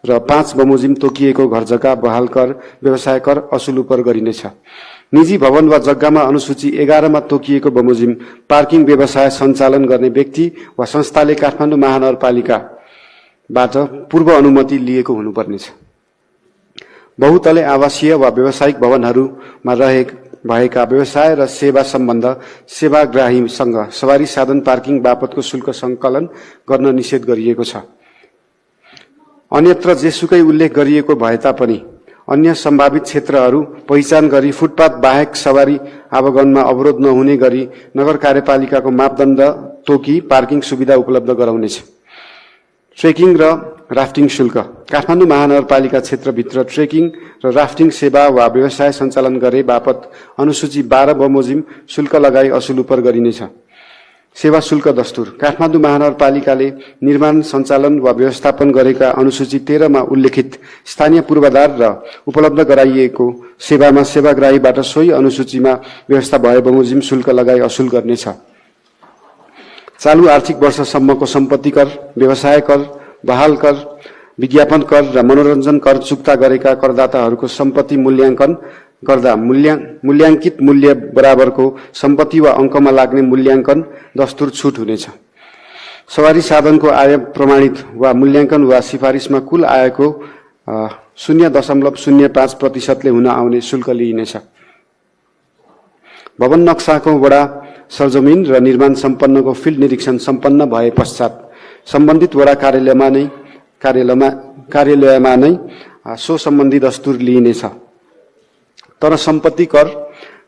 र 5 बमोजिम तोकिएको घरजग्गा बहाल कर व्यवसाय कर असुल उपर गरिनेछ। निजी भवन वा जग्गामा अनुसूची 11 मा तोकिएको बमोजिम पार्किङ व्यवसाय सञ्चालन गर्ने व्यक्ति वा संस्थाले काठमाडौँ महानगरपालिकाबाट पूर्व अनुमति लिएको हुनुपर्नेछ। बहुतले आवासीय वा व्यावसायिक भवनहरूमा भएका व्यवसाय र सेवा सम्बन्ध सेवाग्राहीसँग सवारी साधन पार्किङ बापतको शुल्क सङ्कलन गर्न निषेध गरिएको छ। अन्यत्र जेसुकै उल्लेख गरिएको भए तापनि अन्य सम्भावित क्षेत्रहरू पहिचान गरी फुटपाथ बाहेक सवारी आवागमनमा अवरोध नहुने गरी नगर कार्यपालिकाको मापदण्ड तोकी पार्किङ सुविधा उपलब्ध गराउनेछ। ट्रेकिङ र राफ्टिङ शुल्क। काठमाडौँ महानगरपालिका क्षेत्रभित्र ट्रेकिङ र राफ्टिङ सेवा वा व्यवसाय सञ्चालन गरे बापत अनुसूची 12 बमोजिम शुल्क लगाई असुल उपर गरिनेछ। सेवा शुल्क दस्तुर। काठमाडौँ महानगरपालिकाले निर्माण सञ्चालन वा व्यवस्थापन गरेका अनुसूची 13 मा उल्लेखित स्थानीय पूर्वाधार र उपलब्ध गराइएको सेवामा सेवाग्राहीबाट सोही अनुसूचीमा व्यवस्था भए बमोजिम शुल्क लगाई असुल गर्नेछ। चालू आर्थिक वर्षसम्मको सम्पत्ति कर, व्यवसाय कर, बहाल कर, विज्ञापन कर र मनोरञ्जन कर चुक्ता गरेका करदाताहरूको सम्पत्ति मूल्याङ्कन गर्दा मूल्याङ्कित मूल्य बराबरको सम्पत्ति वा अङ्कमा लाग्ने मूल्याङ्कन दस्तुर छुट हुनेछ। सवारी साधनको आय प्रमाणित वा मूल्याङ्कन वा सिफारिसमा कुल आयको 0.05% हुन आउने शुल्क लिइनेछ। भवन नक्साको वडा सरजमिन र निर्माण सम्पन्नको फिल्ड निरीक्षण सम्पन्न भए पश्चात सम्बन्धित वडा कार्यालयमा नै सो सम्बन्धी दस्तुर लिइनेछ। तर सम्पत्ति कर,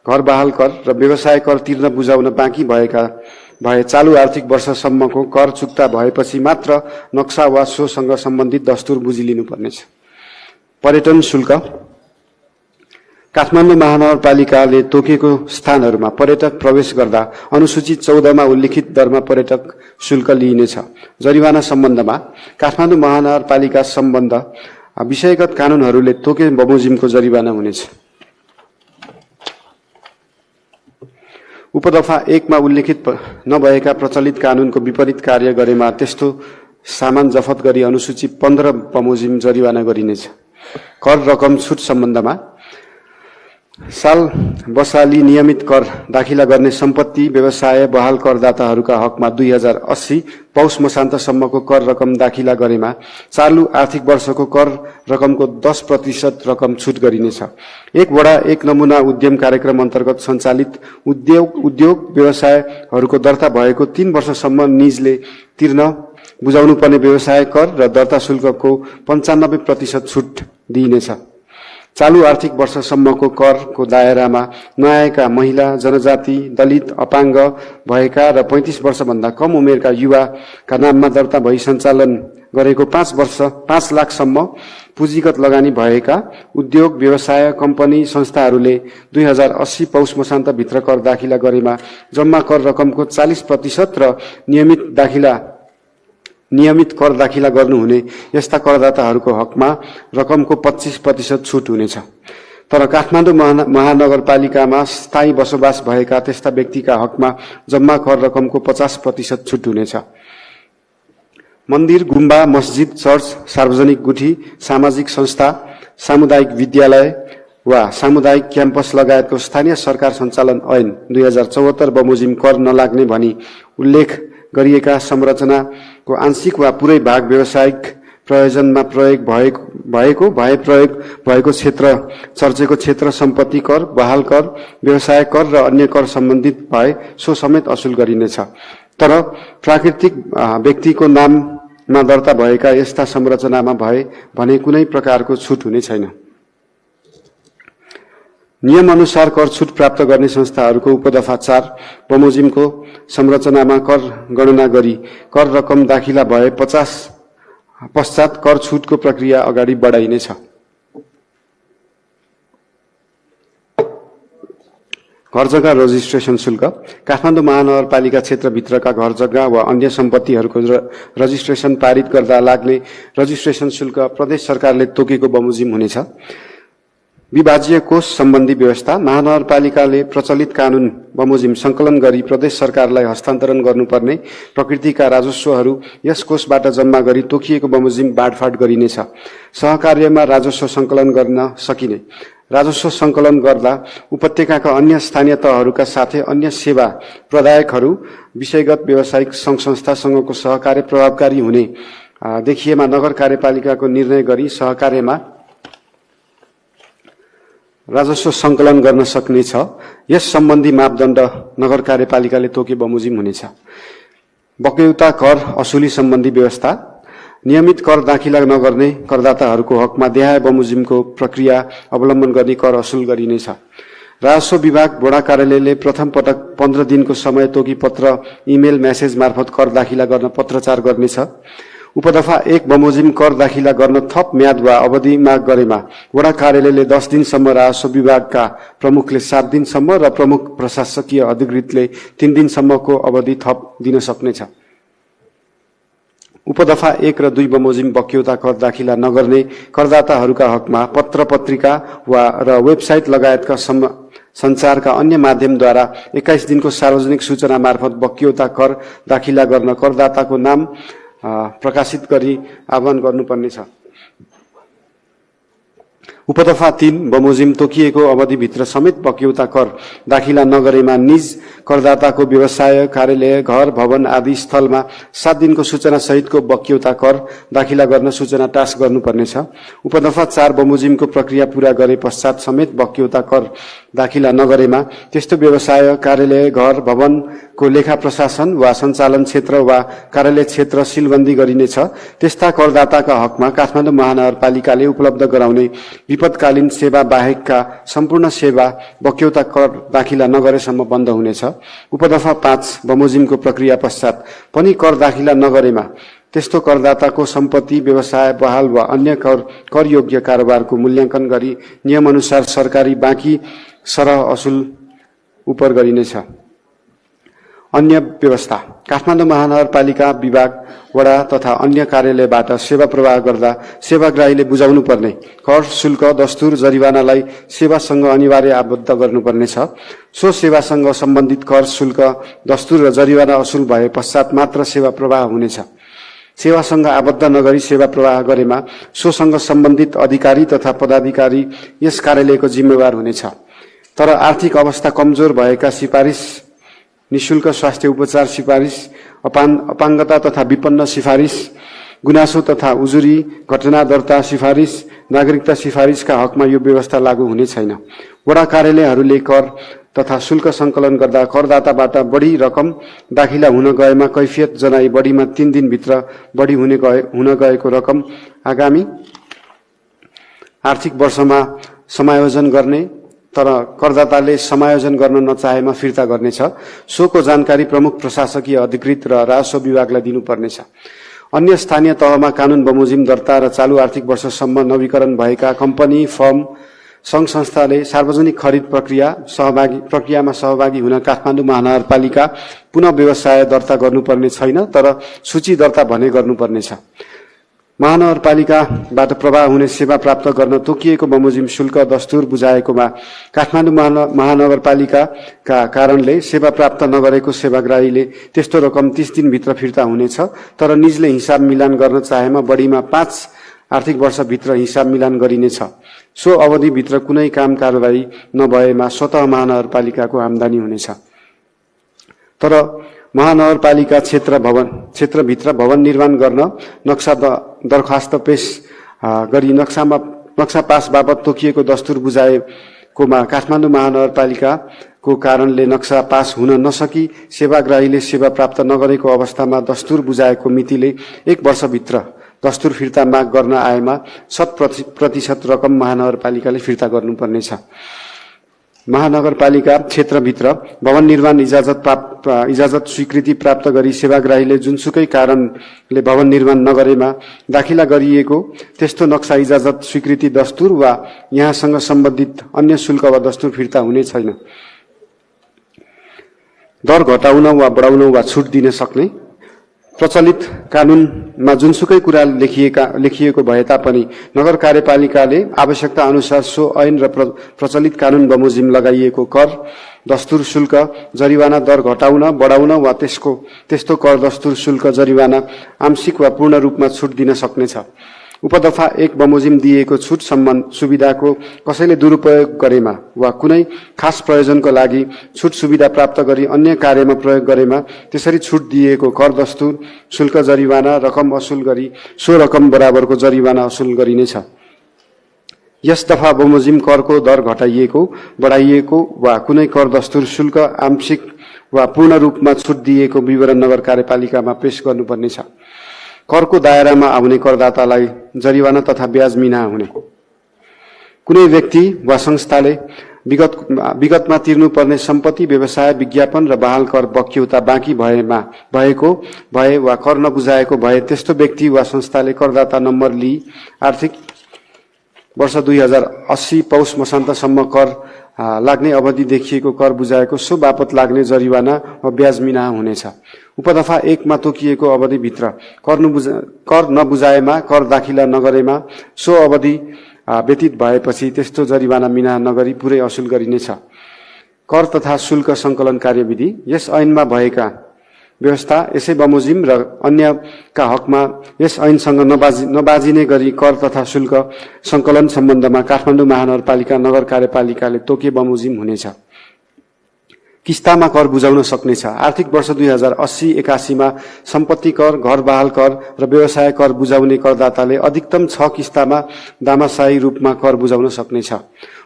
घर बहाल कर र व्यवसाय कर तिर्न बुझाउन बाँकी भए चालू आर्थिक वर्षसम्मको कर चुक्ता भएपछि मात्र नक्सा वा सोसँग सम्बन्धित दस्तुर बुझिलिनुपर्नेछ। पर्यटन शुल्क। काठमाडौँ महानगरपालिकाले तोकेको स्थानहरूमा पर्यटक प्रवेश गर्दा अनुसूची 14 मा उल्लिखित दरमा पर्यटक शुल्क लिइनेछ। जरिवाना सम्बन्धमा काठमाडौँ महानगरपालिका सम्बन्ध विषयगत कानूनहरूले तोके बमोजिमको जरिवाना हुनेछ। उपदफा 1 मा उल्लेखित नभएका प्रचलित कानूनको विपरीत कार्य गरेमा त्यस्तो सामान जफत गरी अनुसूची 15 बमोजिम जरिवाना गरिनेछ। कर रकम छुट सम्बन्धमा साल बसाली नियमित कर दाखिला गर्ने सम्पत्ति व्यवसाय बहाल करदाताहरूका हकमा 2080 पौष मसान्तसम्मको कर रकम दाखिला गरेमा चालू आर्थिक वर्षको कर रकमको 10% रकम छुट गरिनेछ। एक वडा एक नमुना उद्यम कार्यक्रम अन्तर्गत सञ्चालित उद्योग व्यवसायहरूको दर्ता भएको 3 वर्षसम्म निजले तिर्न बुझाउनुपर्ने व्यवसाय कर र दर्ता शुल्कको 95% छुट दिइनेछ। चालू आर्थिक वर्षसम्मको करको दायरामा नआएका महिला, जनजाति, दलित, अपाङ्ग भएका र 35 वर्षभन्दा कम उमेरका युवाका नाममा दर्ता भई सञ्चालन गरेको 5 लाखसम्म पुँजीगत लगानी भएका उद्योग, व्यवसाय, कम्पनी, संस्थाहरूले 2080 पौष मसान्तभित्र कर दाखिला गरेमा जम्मा कर रकमको 40% र नियमित कर दाखिला गर्नुहुने यस्ता करदाताहरूको हकमा रकमको 25% छुट हुनेछ। तर काठमाडौँ महानगरपालिकामा स्थायी बसोबास भएका त्यस्ता व्यक्तिका हकमा जम्मा कर रकमको 50% छुट हुनेछ। मन्दिर, गुम्बा, मस्जिद, चर्च, सार्वजनिक गुठी, सामाजिक संस्था, सामुदायिक विद्यालय वा सामुदायिक क्याम्पस लगायतको स्थानीय सरकार सञ्चालन ऐन 2074 बमोजिम कर नलाग्ने भनी उल्लेख गरिएका संरचनाको आंशिक वा पुरै भाग व्यावसायिक प्रयोजनमा प्रयोग भएको क्षेत्र, चर्चेको क्षेत्र सम्पत्ति कर, बहाल कर, व्यवसाय कर र अन्य कर सम्बन्धित भए सो समेत असुल गरिनेछ। तर प्राकृतिक व्यक्तिको नाममा दर्ता भएका यस्ता संरचनामा भए भने कुनै प्रकारको छुट हुने छैन। नियम अनुसार कर छुट प्राप्त गर्ने संस्थाहरूको उपदफा 4 बमोजिमको संरचनामा कर गणना गरी कर रकम दाखिला भए 50 पश्चात कर छुटको प्रक्रिया अगाडि बढाइनेछ। घर जग्गा रजिस्ट्रेसन शुल्क। काठमाडौँ महानगरपालिका क्षेत्रभित्रका घर जग्गा वा अन्य सम्पत्तिहरूको रजिस्ट्रेसन पारित गर्दा लाग्ने रजिस्ट्रेसन शुल्क प्रदेश सरकारले तोकेको बमोजिम हुनेछ। विभाज्य कोष सम्बन्धी व्यवस्था। महानगरपालिकाले प्रचलित कानून बमोजिम संकलन गरी प्रदेश सरकारलाई हस्तान्तरण गर्नुपर्ने प्रकृतिका राजस्वहरू यस कोषबाट जम्मा गरी तोकिएको बमोजिम बाँडफाँड गरिनेछ। सहकार्यमा राजस्व संकलन गर्न सकिने। राजस्व संकलन गर्दा उपत्यकाका अन्य स्थानीय तहहरूका साथै अन्य सेवा प्रदायकहरू विषयगत व्यावसायिक संघ संस्थासँगको सहकार्य प्रभावकारी हुने देखिएमा नगर कार्यपालिकाको निर्णय गरी सहकार्यमा राजस्व संकलन गर्न सक्नेछ। यस सम्बन्धी मापदण्ड नगर कार्यपालिकाले तोके बमोजिम हुनेछ। बक्यौता कर असुली सम्बन्धी व्यवस्था। नियमित कर दाखिला नगर्ने करदाताहरूको हकमा देहाय बमोजिमको प्रक्रिया अवलम्बन गर्ने कर असुल गरिनेछ। राजस्व विभाग वडा कार्यालयले प्रथम पटक 15 दिनको समय तोकी पत्र इमेल मेसेज मार्फत कर दाखिला गर्न पत्रचार गर्नेछ। उपदफा 1 बमोजिम कर दाखिला गर्न थप म्याद वा अवधि माग गरेमा वडा कार्यालयले 10 दिनसम्म, राजस्व विभागका प्रमुखले 7 दिनसम्म र प्रमुख प्रशासकीय अधिकृतले 3 दिनसम्मको अवधि थप दिन सक्नेछ। उपदफा 1 र 2 बमोजिम बक्यौता कर दाखिला नगर्ने करदाताहरूका हकमा पत्र पत्रिका वा र वेबसाइट लगायतका सञ्चारका अन्य माध्यमद्वारा 21 दिनको सार्वजनिक सूचना मार्फत बक्यौता कर दाखिला गर्न करदाताको नाम प्रकाशित गरी आह्वान गर्नुपर्नेछ। उपदफा 3 बमोजिम तोकिएको अवधिभित्र समेत बक्यौता कर दाखिला नगरेमा निज करदाताको व्यवसाय, कार्यालय, घर, भवन आदि स्थलमा 7 दिनको सूचना सहितको बक्यौता कर दाखिला गर्न सूचना टास गर्नुपर्नेछ। उपदफा 4 बमोजिमको प्रक्रिया पूरा गरे पश्चात समेत बक्यौता कर दाखिला नगरेमा त्यस्तो व्यवसाय, कार्यालय, घर, भवनको लेखा प्रशासन वा सञ्चालन क्षेत्र वा कार्यालय क्षेत्र सीलबन्दी गरिनेछ। त्यस्ता करदाताका हकमा काठमाडौँ महानगरपालिकाले उपलब्ध गराउने विपदकालीन सेवा बाहेकका सम्पूर्ण सेवा बक्यौता कर दाखिला नगरेसम्म बन्द हुनेछ। उपदफा 5 बमोजिमको प्रक्रिया पश्चात पनि कर दाखिला नगरेमा त्यस्तो करदाताको सम्पत्ति, व्यवसाय, बहाल वा अन्य कर योग्य कारोबारको मूल्याङ्कन गरी नियमअनुसार सरकारी बाँकी सरह असुल उपर गरिनेछ। अन्य व्यवस्था काठमाडौँ महानगरपालिका विभाग, वडा तथा अन्य कार्यालयबाट सेवा प्रवाह गर्दा सेवाग्राहीले बुझाउनु पर्ने कर, शुल्क, दस्तुर, जरिवानालाई सेवासँग अनिवार्य आबद्ध गर्नुपर्नेछ। सो सेवासँग सम्बन्धित कर, शुल्क, दस्तुर र जरिवाना असुल भए पश्चात मात्र सेवा प्रवाह हुनेछ। सेवासँग आबद्ध नगरी सेवा प्रवाह गरेमा सोसँग सम्बन्धित अधिकारी तथा पदाधिकारी यस कार्यालयको जिम्मेवार हुनेछ। तर आर्थिक अवस्था कमजोर भएका सिफारिस, निशुल्क स्वास्थ्य उपचार सिफारिस, अपाङ्गता तथा विपन्न सिफारिस, गुनासो तथा उजुरी, घटना दर्ता सिफारिस, नागरिकता सिफारिसका हकमा यो व्यवस्था लागू हुने छैन। वडा कार्यालयहरूले कर तथा शुल्क संकलन गर्दा करदाताबाट बढी रकम दाखिला हुन गएमा कैफियत जनाई बढीमा 3 दिनभित्र बढी हुन गएको रकम आगामी आर्थिक वर्षमा समायोजन गर्ने, तर करदाताले समायोजन गर्न नचाहेमा फिर्ता गर्नेछ। सोको जानकारी प्रमुख प्रशासकीय अधिकृत र राजस्व विभागलाई दिनुपर्नेछ। अन्य स्थानीय तहमा कानून बमोजिम दर्ता र चालू आर्थिक वर्षसम्म नवीकरण भएका कम्पनी, फर्म, संघ संस्थाले सार्वजनिक खरिद प्रक्रियामा सहभागी हुन काठमाडौँ महानगरपालिका पुनः व्यवसाय दर्ता गर्नुपर्ने छैन, तर सूची दर्ता भने गर्नुपर्नेछ। महानगरपालिकाबाट प्रवाह हुने सेवा प्राप्त गर्न तोकिएको बमोजिम शुल्क, दस्तुर बुझाएकोमा काठमाडौँ महानगरपालिकाका कारणले सेवा प्राप्त नगरेको सेवाग्राहीले त्यस्तो रकम 30 दिनभित्र फिर्ता हुनेछ। तर निजले हिसाब मिलान गर्न चाहेमा बढीमा 5 आर्थिक वर्षभित्र हिसाब मिलान गरिनेछ। सो अवधिभित्र कुनै काम कारबाही नभएमा स्वतः महानगरपालिकाको आम्दानी हुनेछ। तर महानगरपालिका क्षेत्रभित्र भवन निर्माण गर्न नक्सा दरखास्त पेश गरी नक्सा पास बापत तोकिएको दस्तुर बुझाएकोमा काठमाडौँ महानगरपालिकाको कारणले नक्सा पास हुन नसकी सेवाग्राहीले सेवा प्राप्त नगरेको अवस्थामा दस्तुर बुझाएको मितिले 1 वर्षभित्र दस्तुर फिर्ता माग गर्न आएमा 100% रकम महानगरपालिकाले फिर्ता गर्नुपर्नेछ। महानगरपालिका क्षेत्रभित्र भवन निर्माण इजाजत स्वीकृति प्राप्त गरी सेवाग्राहीले जुनसुकै कारणले भवन निर्माण नगरेमा दाखिला गरिएको त्यस्तो नक्सा इजाजत स्वीकृति दस्तुर वा यहाँसँग सम्बन्धित अन्य शुल्क वा दस्तुर फिर्ता हुने छैन। दर घटाउन वा बढाउन वा छुट दिन सक्ने प्रचलित कानूनमा जुनसुकै कुरा लेखिएको भए तापनि नगर कार्यपालिकाले आवश्यकता अनुसार सो ऐन र प्रचलित कानून बमोजिम लगाइएको कर, दस्तुर, शुल्क, जरिवाना दर घटाउन, बढाउन वा त्यस्तो कर, दस्तुर, शुल्क, जरिवाना आंशिक वा पूर्ण रूपमा छुट दिन सक्नेछ। उपदफा 1 बमोजिम दिएको छुट सुविधाको कसैले दुरुपयोग गरेमा वा कुनै खास प्रयोजनको लागि छुट सुविधा प्राप्त गरी अन्य कार्यमा प्रयोग गरेमा त्यसरी छुट दिएको कर, दस्तुर, शुल्क, जरिवाना रकम असुल गरी सो रकम बराबरको जरिवाना असुल गरिनेछ। यस दफा बमोजिम करको दर घटाइएको, बढाइएको वा कुनै कर, दस्तुर, शुल्क आंशिक वा पूर्ण रूपमा छुट दिएको विवरण नगर कार्यपालिकामा पेश गर्नुपर्नेछ। करको दायरामा आउने करदातालाई जरिवाना तथा ब्याज मिना हुने। कुनै व्यक्ति वा संस्थाले विगतमा तिर्नुपर्ने सम्पत्ति, व्यवसाय, विज्ञापन र बहाल कर बक्यौता बाँकी भए वा कर नबुझाएको भए त्यस्तो व्यक्ति वा संस्थाले करदाता नम्बर लिई आर्थिक वर्ष 2080 पौष मसान्तसम्म कर लाग्ने अवधि देखिएको कर बुझाएको सो बापत लाग्ने जरिवाना वा ब्याज मिना हुनेछ। उपदफा 1 मा तोकिएको अवधिभित्र कर नबुझाएमा, कर दाखिला नगरेमा सो अवधि व्यतीत भएपछि त्यस्तो जरिवाना मिना नगरी पुरै असुल गरिनेछ। कर तथा शुल्क संकलन कार्यविधि यस ऐनमा भएका व्यवस्था यसै बमोजिम र अन्यका हकमा यस ऐनसँग नबाजिने गरी कर तथा शुल्क संकलन सम्बन्धमा काठमाडौँ महानगरपालिका नगर कार्यपालिकाले तोके बमोजिम हुनेछ। किस्तामा कर बुझाउन सक्नेछ। आर्थिक वर्ष 2080-81 मा सम्पत्ति कर, घर बहाल कर र व्यवसाय कर बुझाउने करदाताले अधिकतम 6 किस्तामा दामाशाही रूपमा कर बुझाउन सक्नेछ।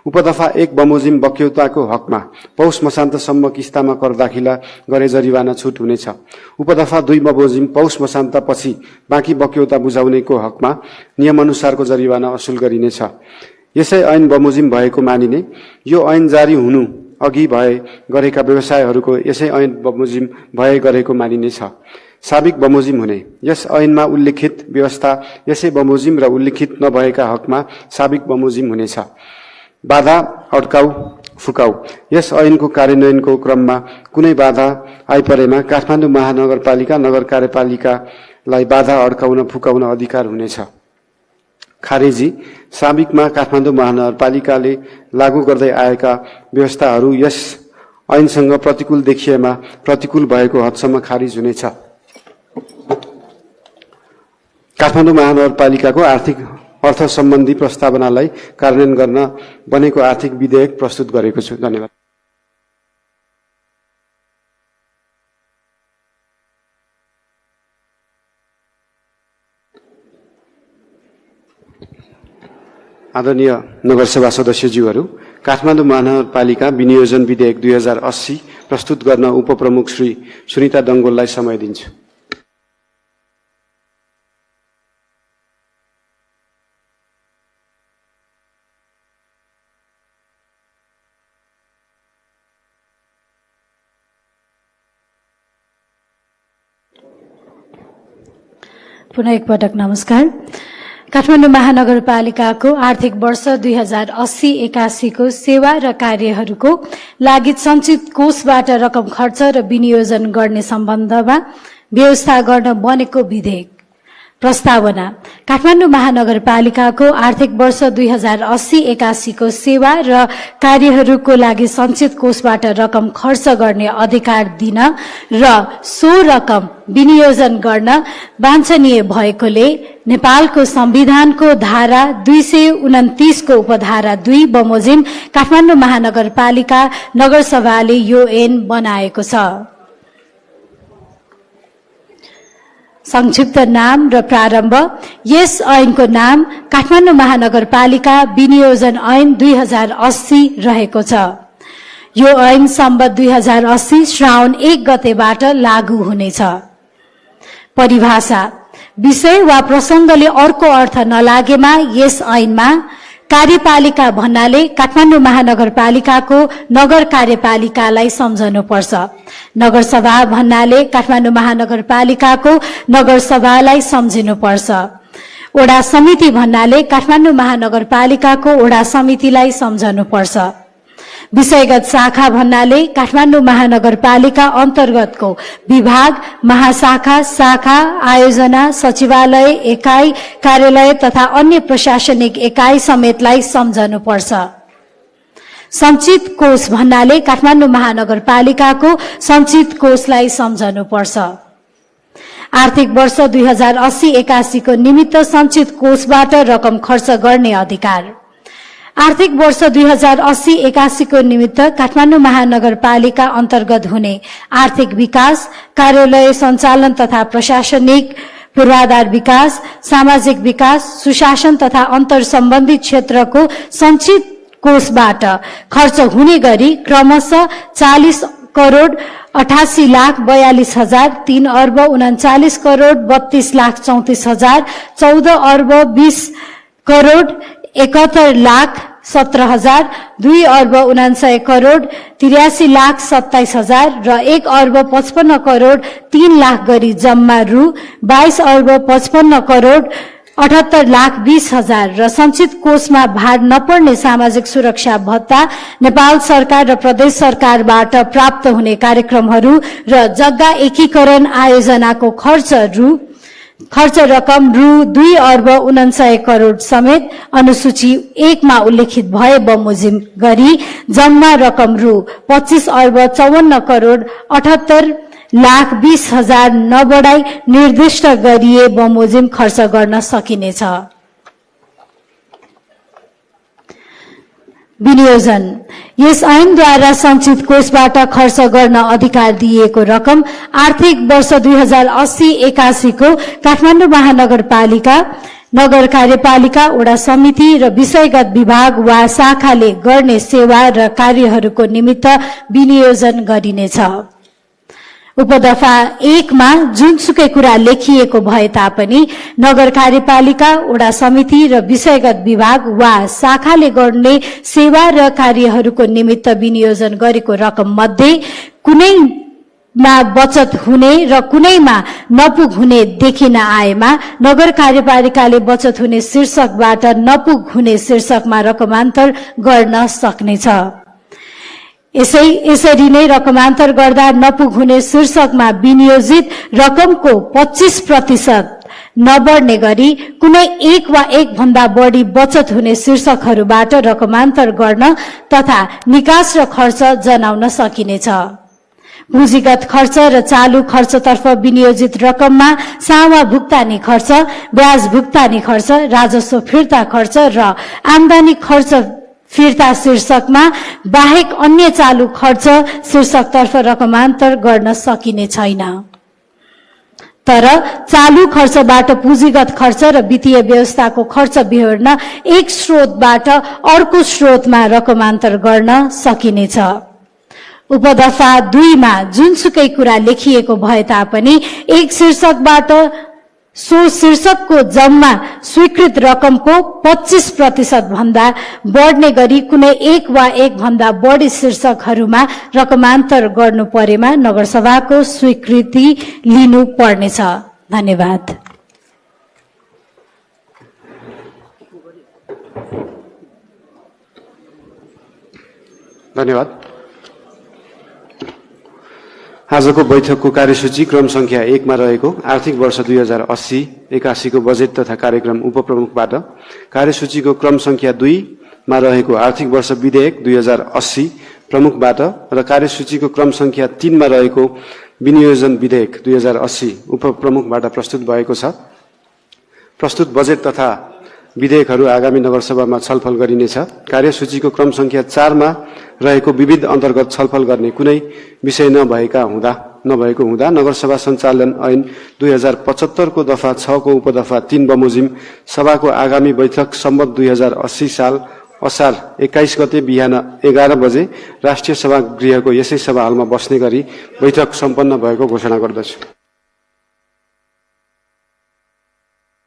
उपदफा 1 बमोजिम बक्यौताको हकमा पौष मसान्तसम्म किस्तामा कर दाखिला गरे जरिवाना छुट हुनेछ। उपदफा 2 बमोजिम पौष मसान्तपछि बाँकी बक्यौता बुझाउनेको हकमा नियमअनुसारको जरिवाना असुल गरिनेछ। यसै ऐन बमोजिम भएको मानिने यो ऐन जारी हुनु अघि भए गरेका व्यवसायहरूको यसै ऐन बमोजिम भए गरेको मानिनेछ। साबिक बमोजिम हुने यस ऐनमा उल्लेखित व्यवस्था यसै बमोजिम र उल्लेखित नभएका हकमा साबिक बमोजिम हुनेछ। बाधा अड्काउ फुकाउ यस ऐनको कार्यान्वयनको क्रममा कुनै बाधा आइपरेमा काठमाडौँ महानगरपालिका नगर कार्यपालिकालाई बाधा अड्काउन फुकाउन अधिकार हुनेछ। खारेजी साबिकमा काठमाडौँ महानगरपालिकाले लागू गर्दै आएका व्यवस्थाहरू यस ऐनसँग प्रतिकूल देखिएमा प्रतिकूल भएको हदसम्म खारिज हुनेछ। काठमाडौँ महानगरपालिकाको आर्थिक अर्थ सम्बन्धी प्रस्तावनालाई कार्यान्वयन गर्न बनेको आर्थिक विधेयक प्रस्तुत गरेको छु। धन्यवाद। आदरणीय नगरसभा सदस्यज्यूहरू, काठमाडौँ महानगरपालिका विनियोजन विधेयक 2080 प्रस्तुत गर्न उपप्रमुख श्री सुनिता डंगोललाई समय दिन्छु। पुनः एकपटक नमस्कार। काठमाडौँ महानगरपालिकाको आर्थिक वर्ष 2080-81 को सेवा र कार्यहरूको लागि सञ्चित कोषबाट रकम खर्च र विनियोजन गर्ने सम्बन्धमा व्यवस्था गर्न बनेको विधेयक प्रस्तावना। काठमाडौँ महानगरपालिकाको आर्थिक वर्ष 2080-81 को सेवा र कार्यहरूको लागि सञ्चित कोषबाट रकम खर्च गर्ने अधिकार दिन र सो रकम विनियोजन गर्न वाञ्छनीय भएकोले नेपालको संविधानको धारा 229 को उपधारा 2 बमोजिम काठमाडौँ महानगरपालिका नगरसभाले यो ऐन बनाएको छ। संक्षिप्त नाम र प्रारम्भ। यस ऐनको नाम काठमाडौँ महानगरपालिका विनियोजन ऐन 2080 रहेको छ। यो ऐन सम्बत 2080 श्रावण 1 गतेबाट लागू हुनेछ। परिभाषा। विषय वा प्रसंगले अर्को अर्थ नलागेमा यस ऐनमा कार्यपालिका भन्नाले काठमाडौँ महानगरपालिकाको नगर कार्यपालिकालाई सम्झनुपर्छ। नगरसभा भन्नाले काठमाडौँ महानगरपालिकाको नगरसभालाई सम्झिनुपर्छ। ओडा समिति भन्नाले काठमाडौँ महानगरपालिकाको ओडा समितिलाई सम्झनुपर्छ। विषयगत शाखा भन्नाले काठमाडौँ महानगरपालिका अन्तर्गतको विभाग, महाशाखा, शाखा, आयोजना, सचिवालय, एकाइ, कार्यालय तथा अन्य प्रशासनिक एकाइ समेतलाई सम्झनुपर्छ। सञ्चित कोष भन्नाले काठमाडौँ महानगरपालिकाको सञ्चित कोषलाई सम्झनुपर्छ। आर्थिक वर्ष 2080-81 को निमित्त सञ्चित कोषबाट रकम खर्च गर्ने अधिकार। आर्थिक वर्ष 2080-81 को निमित्त काठमाडौँ महानगरपालिका अन्तर्गत हुने आर्थिक विकास, कार्यालय सञ्चालन तथा प्रशासनिक पूर्वाधार विकास, सामाजिक विकास, सुशासन तथा अन्तर सम्बन्धी क्षेत्रको सञ्चित कोषबाट खर्च हुने गरी क्रमशः 40 करोड 88 लाख 42 हजार, 3 अर्ब 39 करोड 32 लाख 34 हजार, 14 अर्ब 20 करोड 71,17,000, 2,59,83,27,000 र 1,55,03,00,000 गरी जम्मा रु 22,55,78,20,000 र सञ्चित कोषमा भार नपर्ने सामाजिक सुरक्षा भत्ता नेपाल सरकार र प्रदेश सरकारबाट प्राप्त हुने कार्यक्रमहरू र जग्गा एकीकरण आयोजनाको खर्च रकम रु 2,49,00,000 समेत अनुसूची 1 मा उल्लेखित भए बमोजिम गरी जम्मा रकम रु 25,54,78,20,000 नबढाई निर्दिष्ट गरिए बमोजिम खर्च गर्न सकिनेछ। विनियोजन यस ऐनद्वारा सञ्चित कोषबाट खर्च गर्न अधिकार दिएको रकम आर्थिक वर्ष 2080-81 को काठमाडौँ महानगरपालिका, नगर कार्यपालिका, वडा समिति र विषयगत विभाग वा शाखाले गर्ने सेवा र कार्यहरूको निमित्त विनियोजन गरिनेछ। उपदफा 1 मा जुनसुकै कुरा लेखिएको भए तापनि नगर कार्यपालिका, वडा समिति र विषयगत विभाग वा शाखाले गर्ने सेवा र कार्यहरूको निमित्त विनियोजन गरेको रकम मध्ये कुनैमा बचत हुने र कुनैमा नपुग हुने देखिन आएमा नगर कार्यपालिकाले बचत हुने शीर्षकबाट नपुग हुने शीर्षकमा रकमान्तर गर्न सक्नेछ। यसरी नै रकमान्तर गर्दा नपुग हुने शीर्षकमा विनियोजित रकमको 25% नबढ्ने गरी कुनै एक वा एक भन्दा बढी बचत हुने शीर्षकहरूबाट रकमान्तर गर्न तथा निकास र खर्च जनाउन सकिनेछ। पुँजीगत खर्च र चालू खर्चतर्फ विनियोजित रकममा सामा भुक्तानी खर्च, ब्याज भुक्तानी खर्च, राजस्व फिर्ता खर्च र आम्दानी खर्च फिर्ता शीर्षकमा बाहेक अन्य चालू खर्च शीर्षकतर्फ रकमान्तर गर्न सकिने छैन। तर चालू खर्चबाट पुँजीगत खर्च र वित्तीय व्यवस्थाको खर्च बिहोर्न एक स्रोतबाट अर्को स्रोतमा रकमान्तर गर्न सकिनेछ। उपदफा 2 मा जुनसुकै कुरा लेखिएको भए तापनि एक शीर्षकबाट सो शीर्षकको जम्मा स्वीकृत रकमको 25% भन्दा बढ्ने गरी कुनै एक वा एक भन्दा बढी शीर्षकहरूमा रकमान्तर गर्नु परेमा नगरसभाको स्वीकृति लिनु पर्नेछ। धन्यवाद। धन्यवाद। आजको बैठकको कार्यसूची क्रम संख्या 1 मा रहेको आर्थिक वर्ष 2080-81 को बजेट तथा कार्यक्रम उपप्रमुखबाट, कार्यसूचीको क्रम संख्या 2 मा रहेको आर्थिक वर्ष विधेयक 2080 प्रमुखबाट र कार्यसूचीको क्रम संख्या 3 मा रहेको विनियोजन विधेयक 2080 उपप्रमुखबाट प्रस्तुत भएको छ। प्रस्तुत बजेट तथा विधेयकहरू आगामी नगरसभामा छलफल गरिनेछ। कार्यसूचीको क्रम संख्या 4 मा रहेको विविध अन्तर्गत छलफल गर्ने कुनै विषय नभएको हुँदा नगरसभा सञ्चालन ऐन 2075 को दफा 6 को उपदफा 3 बमोजिम सभाको आगामी बैठक सम्मत 2080 साल असार 21 गते बिहान 11 बजे राष्ट्रिय सभागृहको यसै सभा हलमा बस्ने गरी बैठक सम्पन्न भएको घोषणा गर्दछु।